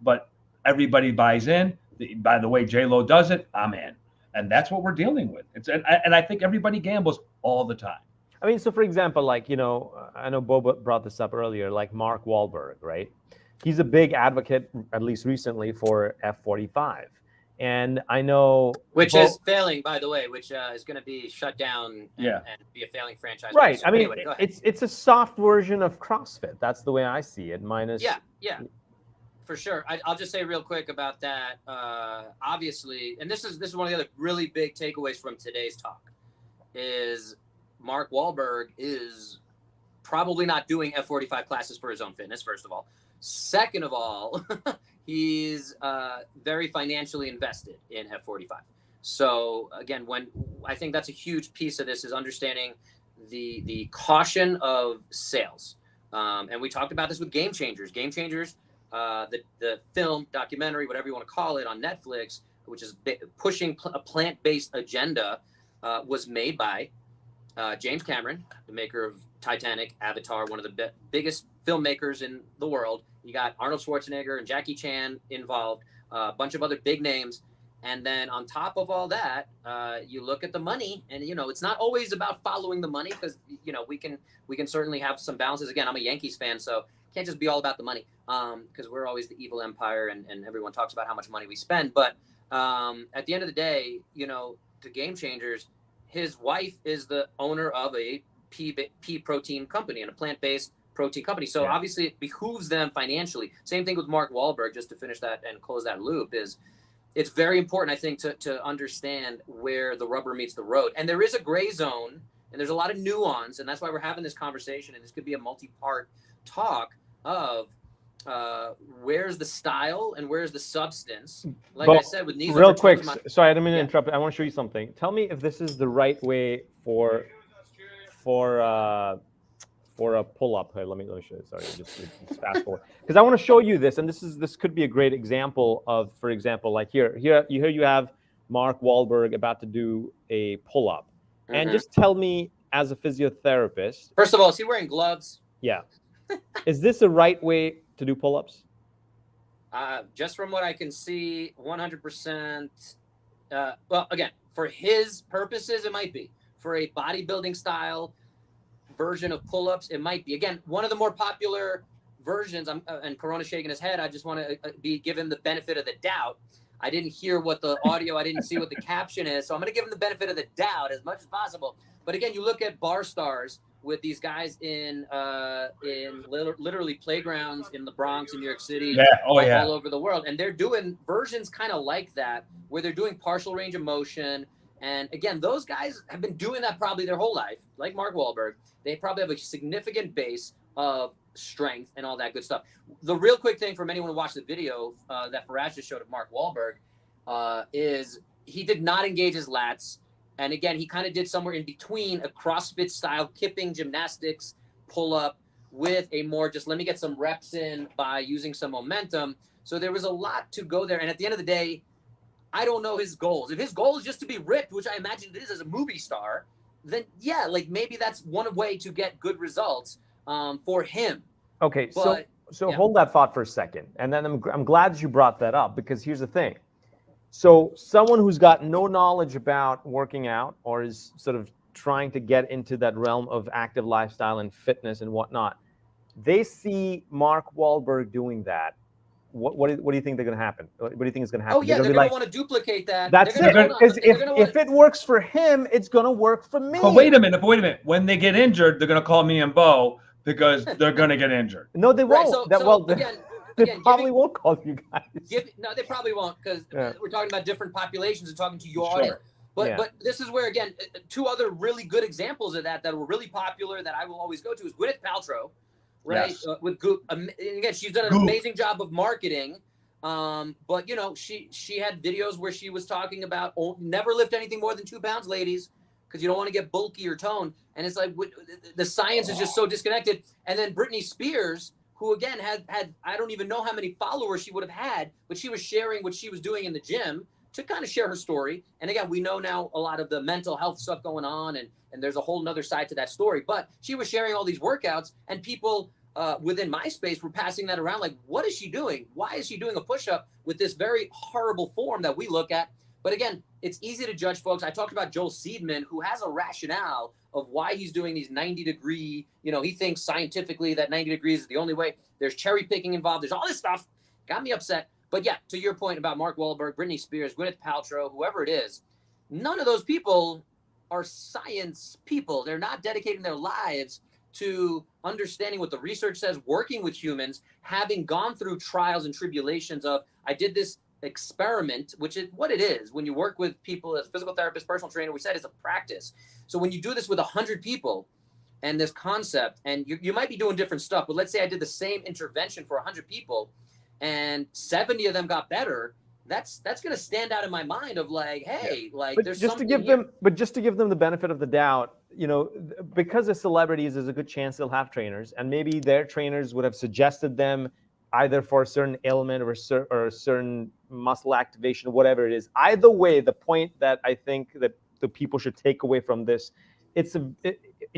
But everybody buys in. By the way, J-Lo does it, I'm in. And that's what we're dealing with. And I think everybody gambles all the time. I mean, so for example, like, I know Bo brought this up earlier, like Mark Wahlberg, right? He's a big advocate, at least recently, for F-45. And I know... Which is failing, by the way, which is going to be shut down and be a failing franchise. Right. I mean, anyway, it's a soft version of CrossFit. That's the way I see it, minus... Yeah. For sure. I'll just say real quick about that. Obviously, and this is one of the other really big takeaways from today's talk, is Mark Wahlberg is probably not doing F-45 classes for his own fitness, first of all. Second of all, he's very financially invested in F-45. So again, I think that's a huge piece of this is understanding the caution of sales. And we talked about this with Game Changers. Game Changers, the film, documentary, whatever you want to call it, on Netflix, which is pushing a plant-based agenda, was made by James Cameron, the maker of Titanic, Avatar, one of the biggest filmmakers in the world. You got Arnold Schwarzenegger and Jackie Chan involved, a bunch of other big names. And then on top of all that, you look at the money, and it's not always about following the money, because we can certainly have some balances. Again, I'm a Yankees fan, so it can't just be all about the money, because we're always the evil empire, and everyone talks about how much money we spend. But at the end of the day, the Game Changers, his wife is the owner of a pea protein company and a plant-based protein company. So obviously it behooves them financially. Same thing with Mark Wahlberg, just to finish that and close that loop, is it's very important, I think, to understand where the rubber meets the road. And there is a gray zone, and there's a lot of nuance, and that's why we're having this conversation, and this could be a multi-part talk of where's the style and where's the substance. Like I said, with knees real quick, sorry, I didn't mean to interrupt. I want to show you something. Tell me if this is the right way for a pull-up. Hey, let me show you. Sorry, just fast forward, because I want to show you this, and this could be a great example of, for example, like here you have Mark Wahlberg about to do a pull-up, and just tell me, as a physiotherapist, first of all, is he wearing gloves? Yeah. Is this the right way to do pull-ups? Just from what I can see, 100%. Well, again, for his purposes, it might be. For a bodybuilding style version of pull-ups, it might be. Again, one of the more popular versions, and Corona's shaking his head, I just want to be given the benefit of the doubt. I didn't hear what the audio, I didn't see what the caption is, so I'm going to give him the benefit of the doubt as much as possible. But again, you look at bar stars with these guys in literally playgrounds in the Bronx, in New York City, all over the world, and they're doing versions kind of like that, where they're doing partial range of motion. And again, those guys have been doing that probably their whole life, like Mark Wahlberg. They probably have a significant base of strength and all that good stuff. The real quick thing from anyone who watched the video that Faraz just showed of Mark Wahlberg is he did not engage his lats. And again, he kind of did somewhere in between a CrossFit style kipping gymnastics pull up with a more just let me get some reps in by using some momentum. So there was a lot to go there. And at the end of the day, I don't know his goals. If his goal is just to be ripped, which I imagine it is as a movie star, then yeah, like maybe that's one way to get good results for him. Okay, but, so hold that thought for a second. And then I'm glad you brought that up, because here's the thing. So someone who's got no knowledge about working out, or is sort of trying to get into that realm of active lifestyle and fitness and whatnot, they see Mark Wahlberg doing that. What do you think they're going to happen? What do you think is going to happen? Oh yeah, they're going to want to duplicate that. That's it. Because if it works for him, it's going to work for me. But wait a minute. When they get injured, they're going to call me and Bo, because they're going to get injured. No, they won't. Right, again, They again, probably won't call you guys. no, they probably won't, because we're talking about different populations and talking to your Sure. audience. But Yeah. but this is where, again, two other really good examples of that were really popular that I will always go to is Gwyneth Paltrow, right? Yes. With Goop. And again, she's done an amazing job of marketing. But you know, she had videos where she was talking about never lift anything more than 2 pounds, ladies, because you don't want to get bulky or toned. And it's like the science is just so disconnected. And then Britney Spears, who again had I don't even know how many followers she would have had, but she was sharing what she was doing in the gym to kind of share her story. And again, we know now a lot of the mental health stuff going on, and there's a whole nother side to that story. But she was sharing all these workouts, and people within my space were passing that around like, what is she doing? Why is she doing a push-up with this very horrible form that we look at? But again, it's easy to judge, folks. I talked about Joel Seedman, who has a rationale of why he's doing these 90-degree, you know, he thinks scientifically that 90 degrees is the only way. There's cherry picking involved. There's all this stuff. Got me upset. But yeah, to your point about Mark Wahlberg, Britney Spears, Gwyneth Paltrow, whoever it is, none of those people are science people. They're not dedicating their lives to understanding what the research says, working with humans, having gone through trials and tribulations of, I did this experiment, which is what it is. When you work with people as physical therapist, personal trainer, we said it's a practice. So when you do this with 100 people and this concept, and you might be doing different stuff, but let's say I did the same intervention for 100 people and 70 of them got better, that's going to stand out in my mind of like, hey, like but there's just to something give here. them, but just to give them the benefit of the doubt, you know, because they're celebrities, there's a good chance they'll have trainers, and maybe their trainers would have suggested them either for a certain ailment or a certain muscle activation, whatever it is. Either way, the point that I think that the people should take away from this, it's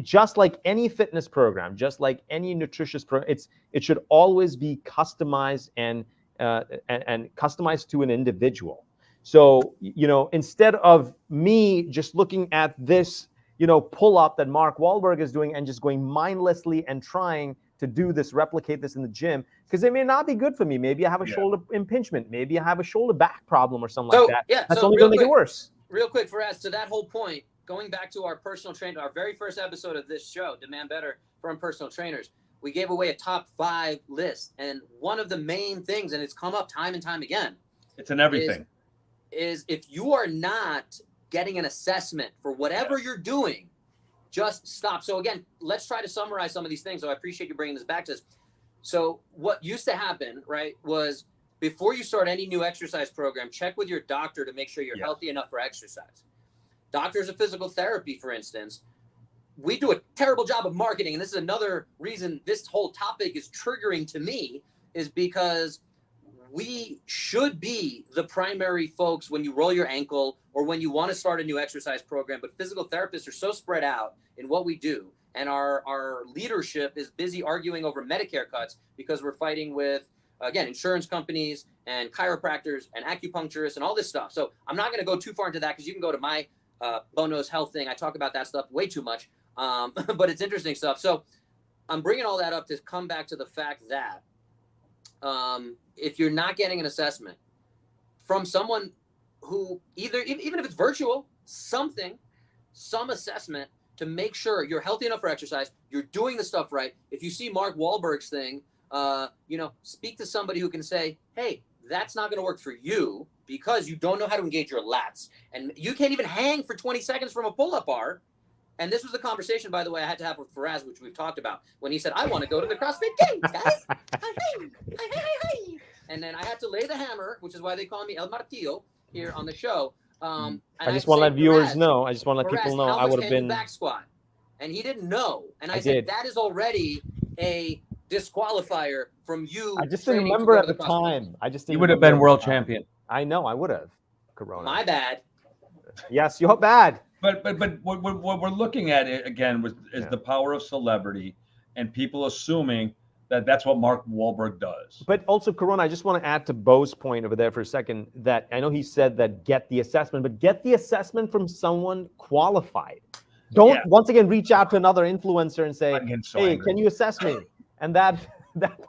just like any fitness program, just like any nutritious program, it should always be customized and customized to an individual. So, you know, instead of me just looking at this, you know, pull up that Mark Wahlberg is doing and just going mindlessly and trying to do this, replicate this in the gym, because it may not be good for me. Maybe I have a shoulder impingement. Maybe I have a shoulder back problem or something like that. Yeah, that's so only going to make it worse. Real quick, Faraz, to that whole point, going back to our personal trainer, our very first episode of this show, Demand Better from Personal Trainers, we gave away a top 5 list. And one of the main things, and it's come up time and time again, it's in everything, is if you are not getting an assessment for whatever you're doing, just stop. So again, let's try to summarize some of these things. So I appreciate you bringing this back to us. So what used to happen, right, was before you start any new exercise program, check with your doctor to make sure you're healthy enough for exercise. Doctors of physical therapy, for instance, we do a terrible job of marketing. And this is another reason this whole topic is triggering to me, is because we should be the primary folks when you roll your ankle or when you want to start a new exercise program. But physical therapists are so spread out in what we do. And our leadership is busy arguing over Medicare cuts because we're fighting with, again, insurance companies and chiropractors and acupuncturists and all this stuff. So I'm not going to go too far into that because you can go to my Bono's Health thing. I talk about that stuff way too much, but it's interesting stuff. So I'm bringing all that up to come back to the fact that if you're not getting an assessment from someone who even if it's virtual, some assessment to make sure you're healthy enough for exercise, you're doing the stuff right. If you see Mark Wahlberg's thing, speak to somebody who can say, hey, that's not going to work for you because you don't know how to engage your lats. And you can't even hang for 20 seconds from a pull-up bar. And this was the conversation, by the way, I had to have with Faraz, which we've talked about, when he said, I want to go to the CrossFit Games, guys. Hey. And then I had to lay the hammer, which is why they call me El Martillo here on the show. I just want to let viewers know. I just want to let people know I would have been back squat. And he didn't know. And I said, that is already a disqualifier from you. I just didn't remember at the time. You would have been world champion. I know, I would have. Corona. My bad. Yes, you're bad. But what we're looking at it again is the power of celebrity and people assuming that that's what Mark Wahlberg does. But also, Corona, I just want to add to Bo's point over there for a second that I know he said that get the assessment, but get the assessment from someone qualified. Don't once again reach out to another influencer and say, hey, can you assess me? And that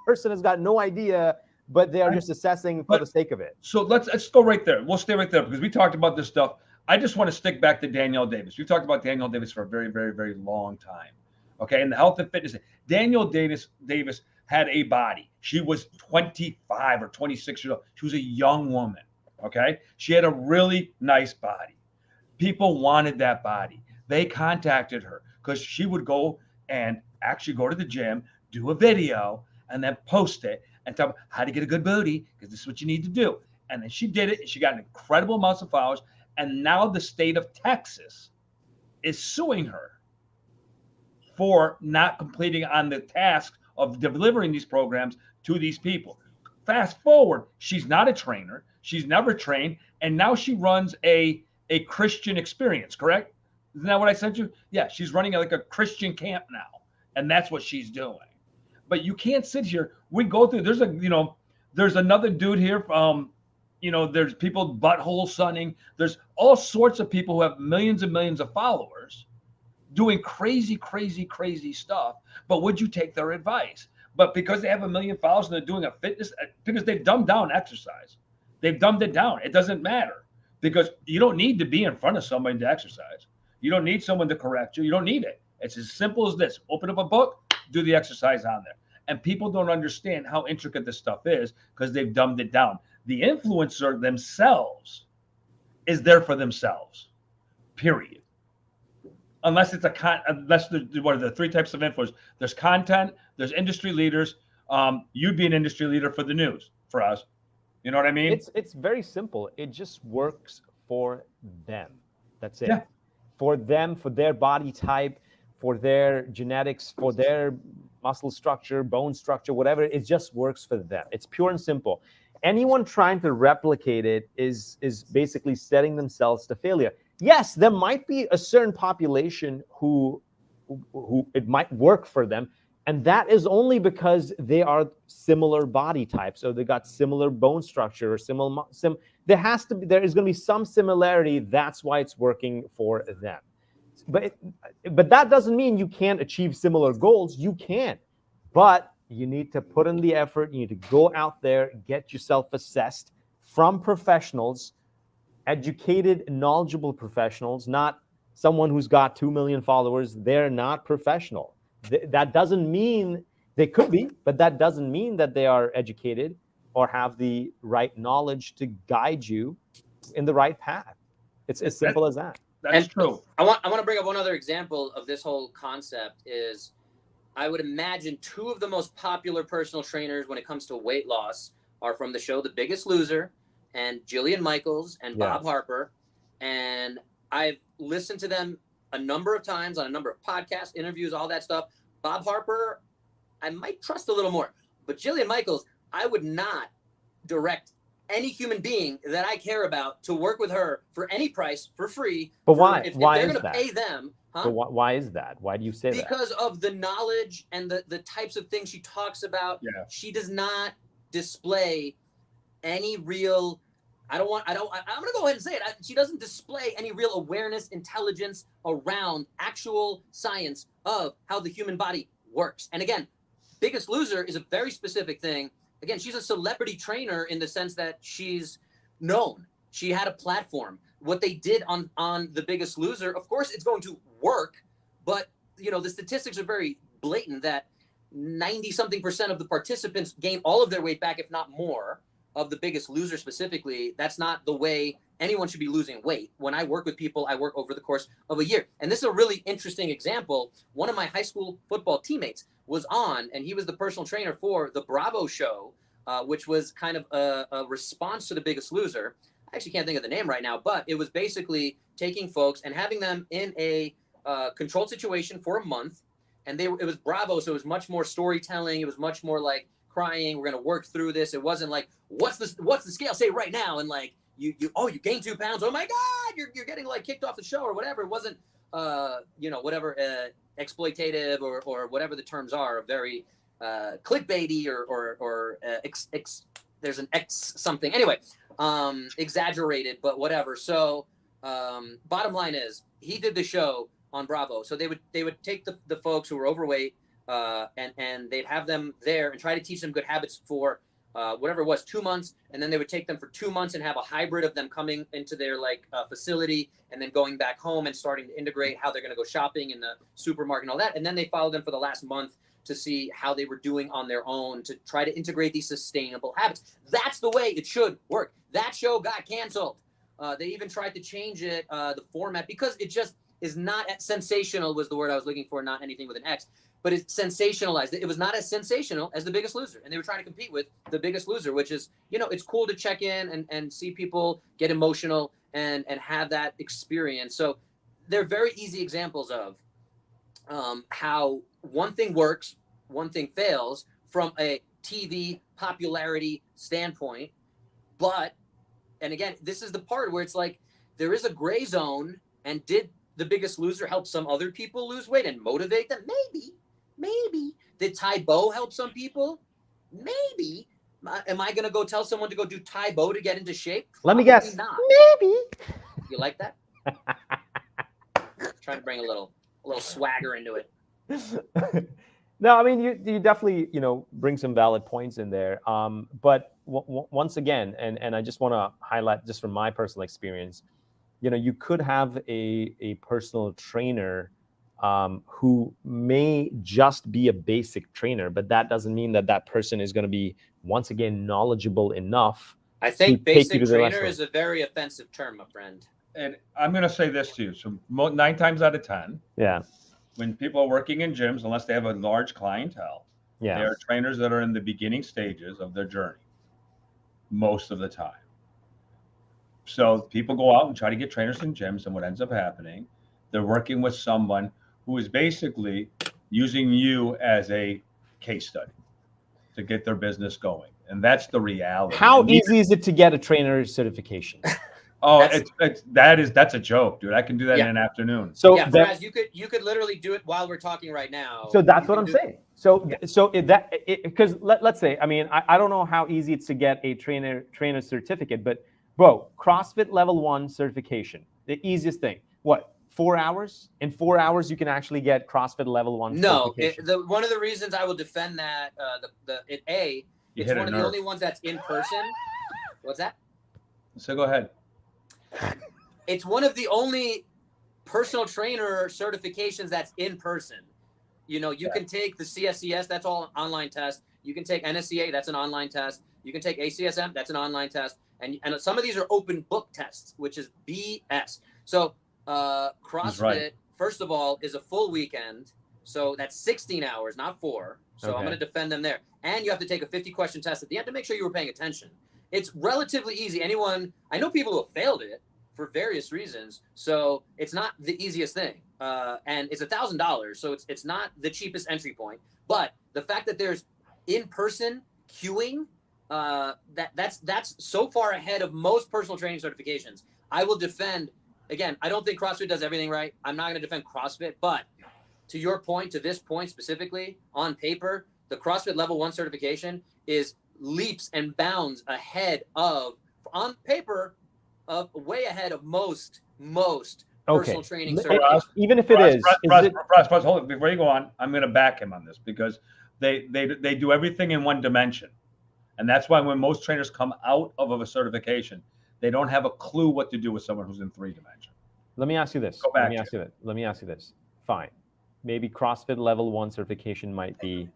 person has got no idea, but they are just assessing for the sake of it. So let's go right there. We'll stay right there because we talked about this stuff. I just want to stick back to Danielle Davis. We've talked about Danielle Davis for a very, very, very long time. Okay, and the health and fitness. Danielle Davis had a body. She was 25 or 26 years old. She was a young woman. Okay. She had a really nice body. People wanted that body. They contacted her because she would go and actually go to the gym, do a video, and then post it and tell them how to get a good booty because this is what you need to do. And then she did it, and she got an incredible amounts of followers. And now the state of Texas is suing her for not completing on the task of delivering these programs to these people. Fast forward, she's not a trainer. She's never trained. And now she runs a Christian experience, correct? Isn't that what I sent you? Yeah, she's running like a Christian camp now. And that's what she's doing. But you can't sit here. We go through, there's another dude here from, there's people butthole sunning. There's all sorts of people who have millions and millions of followers doing crazy, crazy, crazy stuff. But would you take their advice? But because they have 1 million followers and they're doing a fitness, because they've dumbed down exercise. They've dumbed it down. It doesn't matter because you don't need to be in front of somebody to exercise. You don't need someone to correct you. You don't need it. It's as simple as this. Open up a book, do the exercise on there. And people don't understand how intricate this stuff is because they've dumbed it down. The influencer themselves is there for themselves, period. Unless it's what are the three types of influence? There's content, there's industry leaders. You'd be an industry leader for the news for us. You know what I mean? It's very simple. It just works for them. That's it. Yeah. For them, for their body type, for their genetics, for their muscle structure, bone structure, whatever. It just works for them. It's pure and simple. Anyone trying to replicate it is basically setting themselves to failure. Yes, there might be a certain population who it might work for them, and that is only because they are similar body types, or they got similar bone structure, or there is going to be some similarity. That's why it's working for them. But that doesn't mean you can't achieve similar goals. You can, but you need to put in the effort. You need to go out there, get yourself assessed from professionals, educated, knowledgeable professionals, not someone who's got 2 million followers. They're not professional. That doesn't mean they could be, but that doesn't mean that they are educated or have the right knowledge to guide you in the right path. It's as simple as that. That's true. I want to bring up one other example of this whole concept is I would imagine two of the most popular personal trainers when it comes to weight loss are from the show The Biggest Loser, and Jillian Michaels and Bob Harper. And I've listened to them a number of times on a number of podcasts, interviews, all that stuff. Bob Harper, I might trust a little more. But Jillian Michaels, I would not direct any human being that I care about to work with her for any price, for free. But why? If why they're is going to that? pay them. Huh? But why is that? Why do you say that? Because of the knowledge and the types of things she talks about. Yeah. She does not display any real... I'm going to go ahead and say it. She doesn't display any real awareness, intelligence around actual science of how the human body works. And again, Biggest Loser is a very specific thing. Again, she's a celebrity trainer in the sense that she's known. She had a platform. What they did on The Biggest Loser, of course, it's going to work, but the statistics are very blatant that 90-something% of the participants gain all of their weight back, if not more. Of The Biggest Loser specifically, that's not the way anyone should be losing weight. When I work with people, I work over the course of a year. And this is a really interesting example. One of my high school football teammates was on, and he was the personal trainer for the Bravo show, which was kind of a response to The Biggest Loser. I actually can't think of the name right now, but it was basically taking folks and having them in a controlled situation for a month. And it was Bravo, so it was much more storytelling. It was much more like crying. We're going to work through this. It wasn't like, what's the scale? Say right now. And like, you gained 2 pounds. Oh my God, you're getting like kicked off the show or whatever. It wasn't, whatever exploitative or whatever the terms are, very clickbaity or there's an X something. Anyway, exaggerated, but whatever. So bottom line is he did the show on Bravo. So they would take the folks who were overweight, and they'd have them there and try to teach them good habits for whatever it was, 2 months. And then they would take them for 2 months and have a hybrid of them coming into their facility and then going back home and starting to integrate how they're going to go shopping in the supermarket and all that. And then they followed them for the last month to see how they were doing on their own to try to integrate these sustainable habits. That's the way it should work. That show got canceled. They even tried to change it, the format, because it just is not sensational was the word I was looking for, not anything with an X, but it's sensationalized. It was not as sensational as The Biggest Loser. And they were trying to compete with The Biggest Loser, which is, it's cool to check in and see people get emotional and have that experience. So they're very easy examples of how one thing works, one thing fails from a TV popularity standpoint. But, and again, this is the part where it's like, there is a gray zone. And did The Biggest Loser help some other people lose weight and motivate them? Maybe. Did Tai Bo help some people? Maybe. Am I going to go tell someone to go do Tai Bo to get into shape? Let me guess. Not. Maybe. You like that? Trying to bring a little swagger into it. No, I mean, you definitely, bring some valid points in there. But once again, and I just want to highlight just from my personal experience, you could have a personal trainer who may just be a basic trainer, but that doesn't mean that person is going to be, once again, knowledgeable enough. I think basic trainer is a very offensive term, my friend. And I'm going to say this to you. So 9 times out of 10, yeah, when people are working in gyms, unless they have a large clientele, they are trainers that are in the beginning stages of their journey most of the time. So people go out and try to get trainers in gyms, and what ends up happening, they're working with someone who is basically using you as a case study to get their business going. And that's the reality. How easy is it to get a trainer certification? Oh, that's a joke, dude. I can do that in an afternoon. So Faraz, you could literally do it while we're talking right now. So that's what I'm saying. Because let's say, I mean, I don't know how easy it's to get a trainer certificate, but bro, CrossFit Level 1 certification, the easiest thing. What, 4 hours? In 4 hours, you can actually get CrossFit Level 1 certification. No, one of the reasons I will defend that, it's one of the only ones that's in person. What's that? So go ahead. It's one of the only personal trainer certifications that's in person. You can take the CSCS, that's all online test. You can take NSCA, that's an online test. You can take ACSM, that's an online test. And some of these are open book tests, which is BS. So CrossFit, first of all, is a full weekend. So that's 16 hours, not 4. So I'm going to defend them there. And you have to take a 50-question test at the end to make sure you were paying attention. It's relatively easy. I know people who have failed it for various reasons. So it's not the easiest thing. And it's $1,000. So it's not the cheapest entry point. But the fact that there's in-person queuing, that's so far ahead of most personal training certifications. I will defend, again, I don't think CrossFit does everything right. I'm not going to defend CrossFit, but to your point, to this point specifically, on paper, the CrossFit Level 1 certification is leaps and bounds ahead of, on paper, way ahead of most personal training certifications. Even if it is. Russ, hold it. Before you go on, I'm going to back him on this because they do everything in one dimension. And that's why when most trainers come out of a certification, they don't have a clue what to do with someone who's in 3 dimension. Let me ask you this. Let me ask you this. Fine. Maybe CrossFit Level 1 certification might be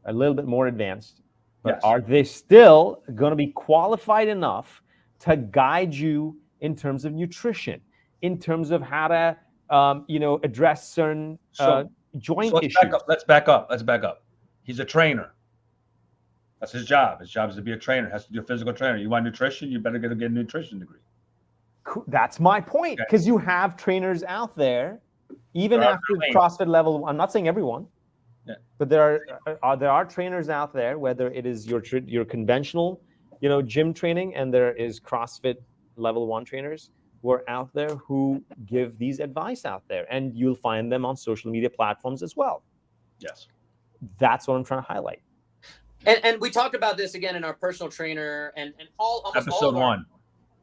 a little bit more advanced, but are they still going to be qualified enough to guide you in terms of nutrition, in terms of how to, address certain joint issues? Let's back up. He's a trainer. That's his job. His job is to be a trainer. Has to be a physical trainer. You want nutrition? You better get a nutrition degree. That's my point. Because you have trainers out there, even after CrossFit Level. I'm not saying everyone, but there are trainers out there. Whether it is your conventional, gym training, and there is CrossFit Level 1 trainers who are out there who give these advice out there, and you'll find them on social media platforms as well. Yes, that's what I'm trying to highlight. And we talked about this again in our personal trainer and almost episode 1.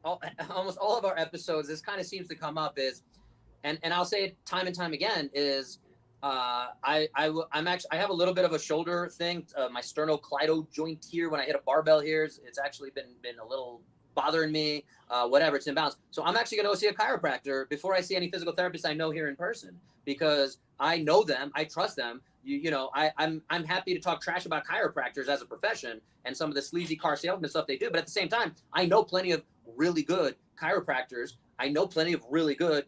Almost all of our episodes, this kind of seems to come up is, and I'll say it time and time again, is I have a little bit of a shoulder thing. My sternocleido joint here, when I hit a barbell here, it's actually been a little bothering me, whatever, it's imbalanced. So I'm actually going to go see a chiropractor before I see any physical therapists I know here in person, because I know them, I trust them. I'm happy to talk trash about chiropractors as a profession and some of the sleazy car salesman stuff they do. But at the same time, I know plenty of really good chiropractors. I know plenty of really good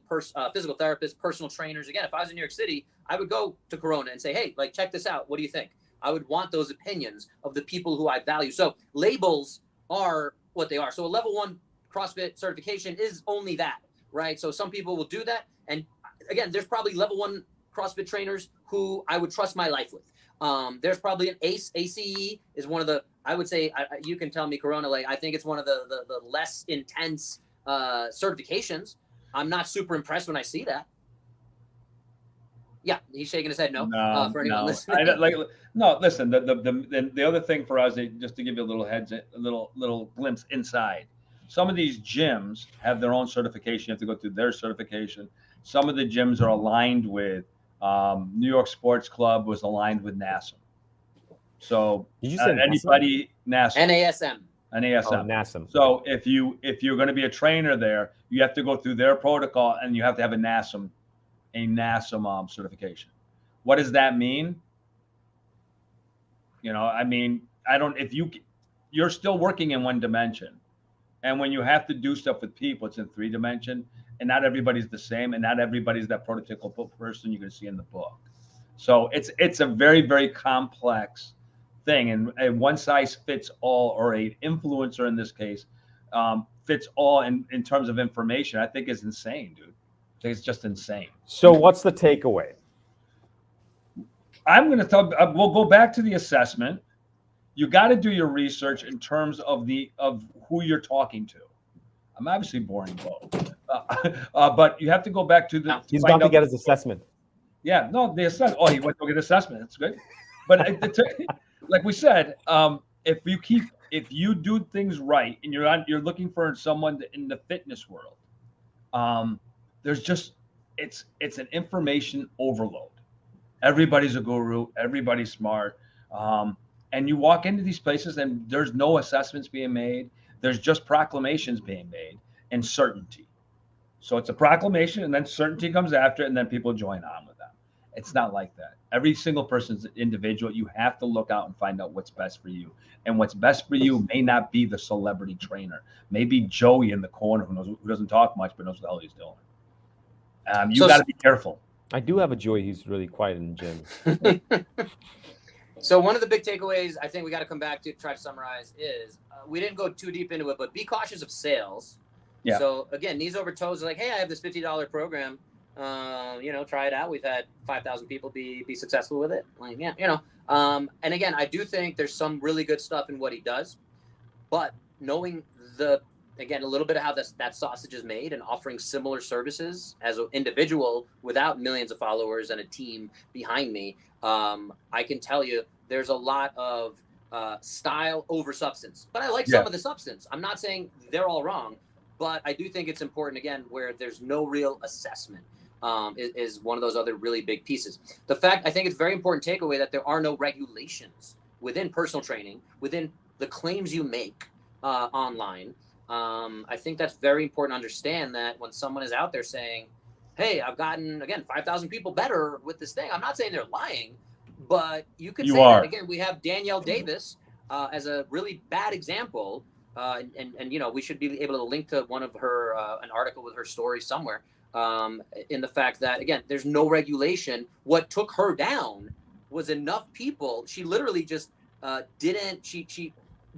physical therapists, personal trainers. Again, if I was in New York City, I would go to Corona and say, hey, like, check this out. What do you think? I would want those opinions of the people who I value. So labels are what they are. So a level 1 CrossFit certification is only that, right? So some people will do that. And again, there's probably level 1 CrossFit trainers who I would trust my life with. There's probably an ACE is one of the, I would say, you can tell me, Corona, like, I think it's one of the less intense certifications. I'm not super impressed when I see that. Yeah, he's shaking his head no. For anyone listening. Listen, the other thing for us, just to give you a little glimpse inside. Some of these gyms have their own certification. You have to go through their certification. Some of the gyms are aligned with New York Sports Club was aligned with NASM. So did you say anybody NASM? NASM. Oh, NASM. So if you're going to be a trainer there, you have to go through their protocol, and you have to have a NASM certification. What does that mean? You're still working in one dimension. And when you have to do stuff with people, it's in 3 dimension, and not everybody's the same, and not everybody's that prototypical person you can see in the book. So it's a very, very complex thing, and one size fits all, or a influencer in this case, fits all in terms of information, I think is insane, dude. I think it's just insane. So what's the takeaway? I'm going to talk. We'll go back to the assessment. You got to do your research in terms of who you're talking to. I'm obviously boring, but you have to go back to the. He's about to get his assessment. Yeah, no, the assessment. Oh, he went to get assessment. That's good. But like we said, if you do things right, and you're looking for someone in the fitness world, there's just it's an information overload. Everybody's a guru. Everybody's smart. And you walk into these places, and there's no assessments being made. There's just proclamations being made and certainty. So it's a proclamation, and then certainty comes after it, and then people join on with them. It's not like that. Every single person's an individual. You have to look out and find out what's best for you. And what's best for you may not be the celebrity trainer. Maybe Joey in the corner who doesn't talk much but knows what the hell he's doing. You got to be careful. I do have a Joey. He's really quiet in the gym. So one of the big takeaways I think we got to come back to try to summarize is we didn't go too deep into it, but be cautious of sales. Yeah. So again, knees over toes, like, hey, I have this $50 program. Try it out. We've had 5,000 people be successful with it. Like, yeah, and again, I do think there's some really good stuff in what he does, but knowing a little bit of how that sausage is made and offering similar services as an individual without millions of followers and a team behind me, I can tell you there's a lot of style over substance. But I like some of the substance. I'm not saying they're all wrong, but I do think it's important, again, where there's no real assessment is one of those other really big pieces. I think it's very important takeaway that there are no regulations within personal training, within the claims you make online. I think that's very important to understand that when someone is out there saying, hey, I've gotten, again, 5,000 people better with this thing. I'm not saying they're lying, but you could say that. Again, we have Danielle Davis as a really bad example. And we should be able to link to one of her, an article with her story somewhere, in the fact that, again, there's no regulation. What took her down was enough people. She literally just she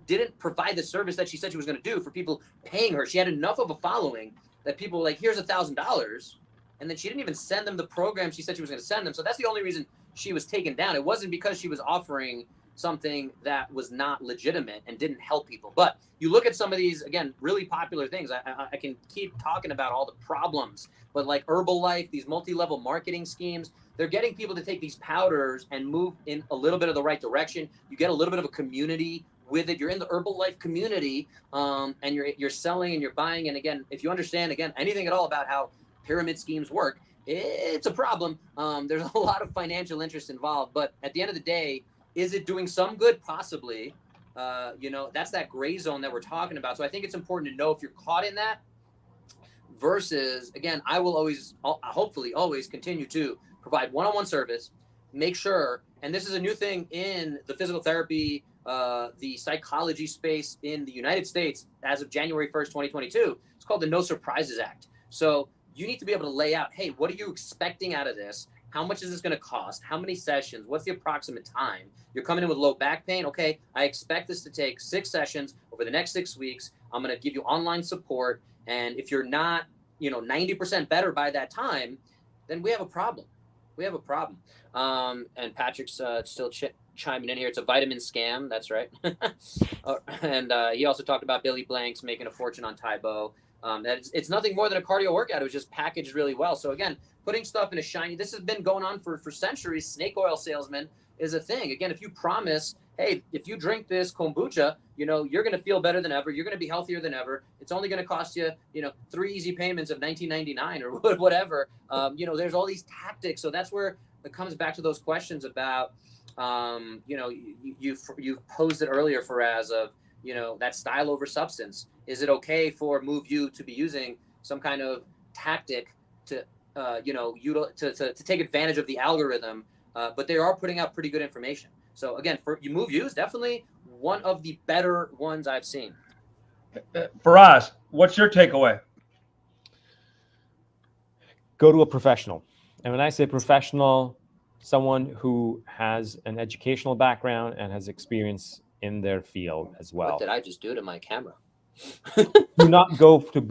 didn't provide the service that she said she was going to do for people paying her. She had enough of a following that people were like, here's $1,000. And then she didn't even send them the program she said she was going to send them. So that's the only reason she was taken down. It wasn't because she was offering something that was not legitimate and didn't help people. But you look at some of these, again, really popular things. I can keep talking about all the problems, but like Herbalife, these multi-level marketing schemes, they're getting people to take these powders and move in a little bit of the right direction. You get a little bit of a community with it. You're in the Herbalife community, and you're selling and you're buying. And again, if you understand, again, anything at all about how pyramid schemes work, it's a problem. There's a lot of financial interest involved, but at the end of the day, is it doing some good? Possibly. That's that gray zone that we're talking about. So I think it's important to know if you're caught in that. Versus, again, I will hopefully always continue to provide one-on-one service. Make sure, and this is a new thing in the physical therapy, the psychology space in the United States as of January 1st, 2022. It's called the No Surprises Act. So you need to be able to lay out, hey, what are you expecting out of this? How much is this going to cost? How many sessions? What's the approximate time? You're coming in with low back pain. Okay, I expect this to take 6 sessions over the next 6 weeks. I'm going to give you online support. And if you're not, 90% better by that time, then we have a problem. And Patrick's still chiming in here. It's a vitamin scam. That's right. And he also talked about Billy Blanks making a fortune on Tybo. It's nothing more than a cardio workout. It was just packaged really well. So again, putting stuff in a shiny, this has been going on for centuries. Snake oil salesman is a thing. Again, if you promise, hey, if you drink this kombucha, you're going to feel better than ever. You're going to be healthier than ever. It's only going to cost you, 3 easy payments of $19.99 or whatever. There's all these tactics. So that's where it comes back to those questions about, you've posed it earlier, Faraz, of, that style over substance. Is it okay for MoveU to be using some kind of tactic to, to take advantage of the algorithm? But they are putting out pretty good information. So again, for you, MoveU is definitely one of the better ones I've seen. Faraz, what's your takeaway? Go to a professional. And when I say professional, someone who has an educational background and has experience in their field as well. What did I just do to my camera? Do not go for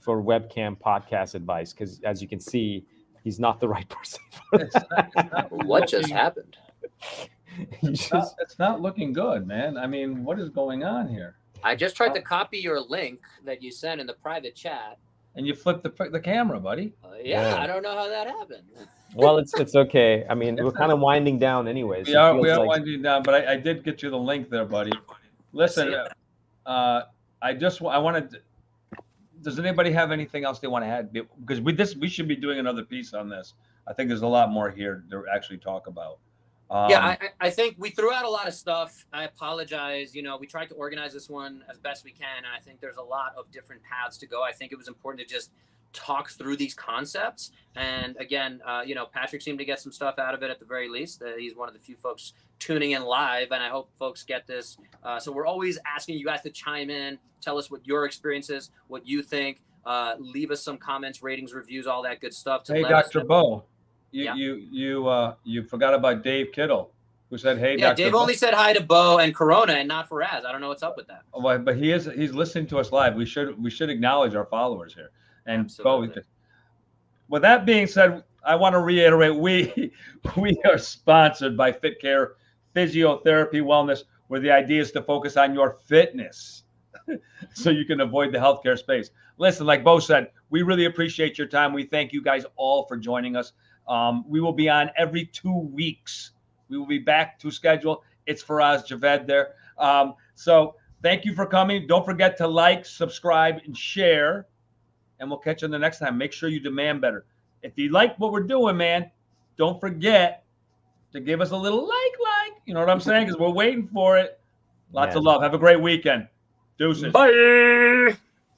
webcam podcast advice, because as you can see, he's not the right person for that. What just happened? It's not looking good, man. I mean, what is going on here? I just tried to copy your link that you sent in the private chat. And you flipped the camera, buddy. Yeah, I don't know how that happened. Well, it's okay. I mean, we're kind of winding down anyways. We are winding down, but I did get you the link there, buddy. Listen, I wanted. Does anybody have anything else they want to add? Because we should be doing another piece on this. I think there's a lot more here to actually talk about. I think we threw out a lot of stuff. I apologize. We tried to organize this one as best we can. And I think there's a lot of different paths to go. I think it was important to just talk through these concepts. And again, Patrick seemed to get some stuff out of it at the very least. He's one of the few folks tuning in live, and I hope folks get this. So we're always asking you guys to chime in, tell us what your experience is, what you think. Leave us some comments, ratings, reviews, all that good stuff. Hey, Dr. Bo, you forgot about Dave Kittle, who said, "Hey, yeah." Dr. Dave Bo. only said hi to Bo and Corona, and not Faraz. I don't know what's up with that. Well, but he's listening to us live. We should acknowledge our followers here. And Bo, with that being said, I want to reiterate we are sponsored by Fit Care Physiotherapy Wellness, where the idea is to focus on your fitness so you can avoid the healthcare space. Listen, like Bo said, we really appreciate your time. We thank you guys all for joining us. We will be on every 2 weeks. We will be back to schedule. It's Faraz Javed there. So thank you for coming. Don't forget to like, subscribe, and share. And we'll catch you the next time. Make sure you demand better. If you like what we're doing, man, don't forget to give us a little like. You know what I'm saying? Because we're waiting for it. Lots of love. Have a great weekend. Deuces. Bye.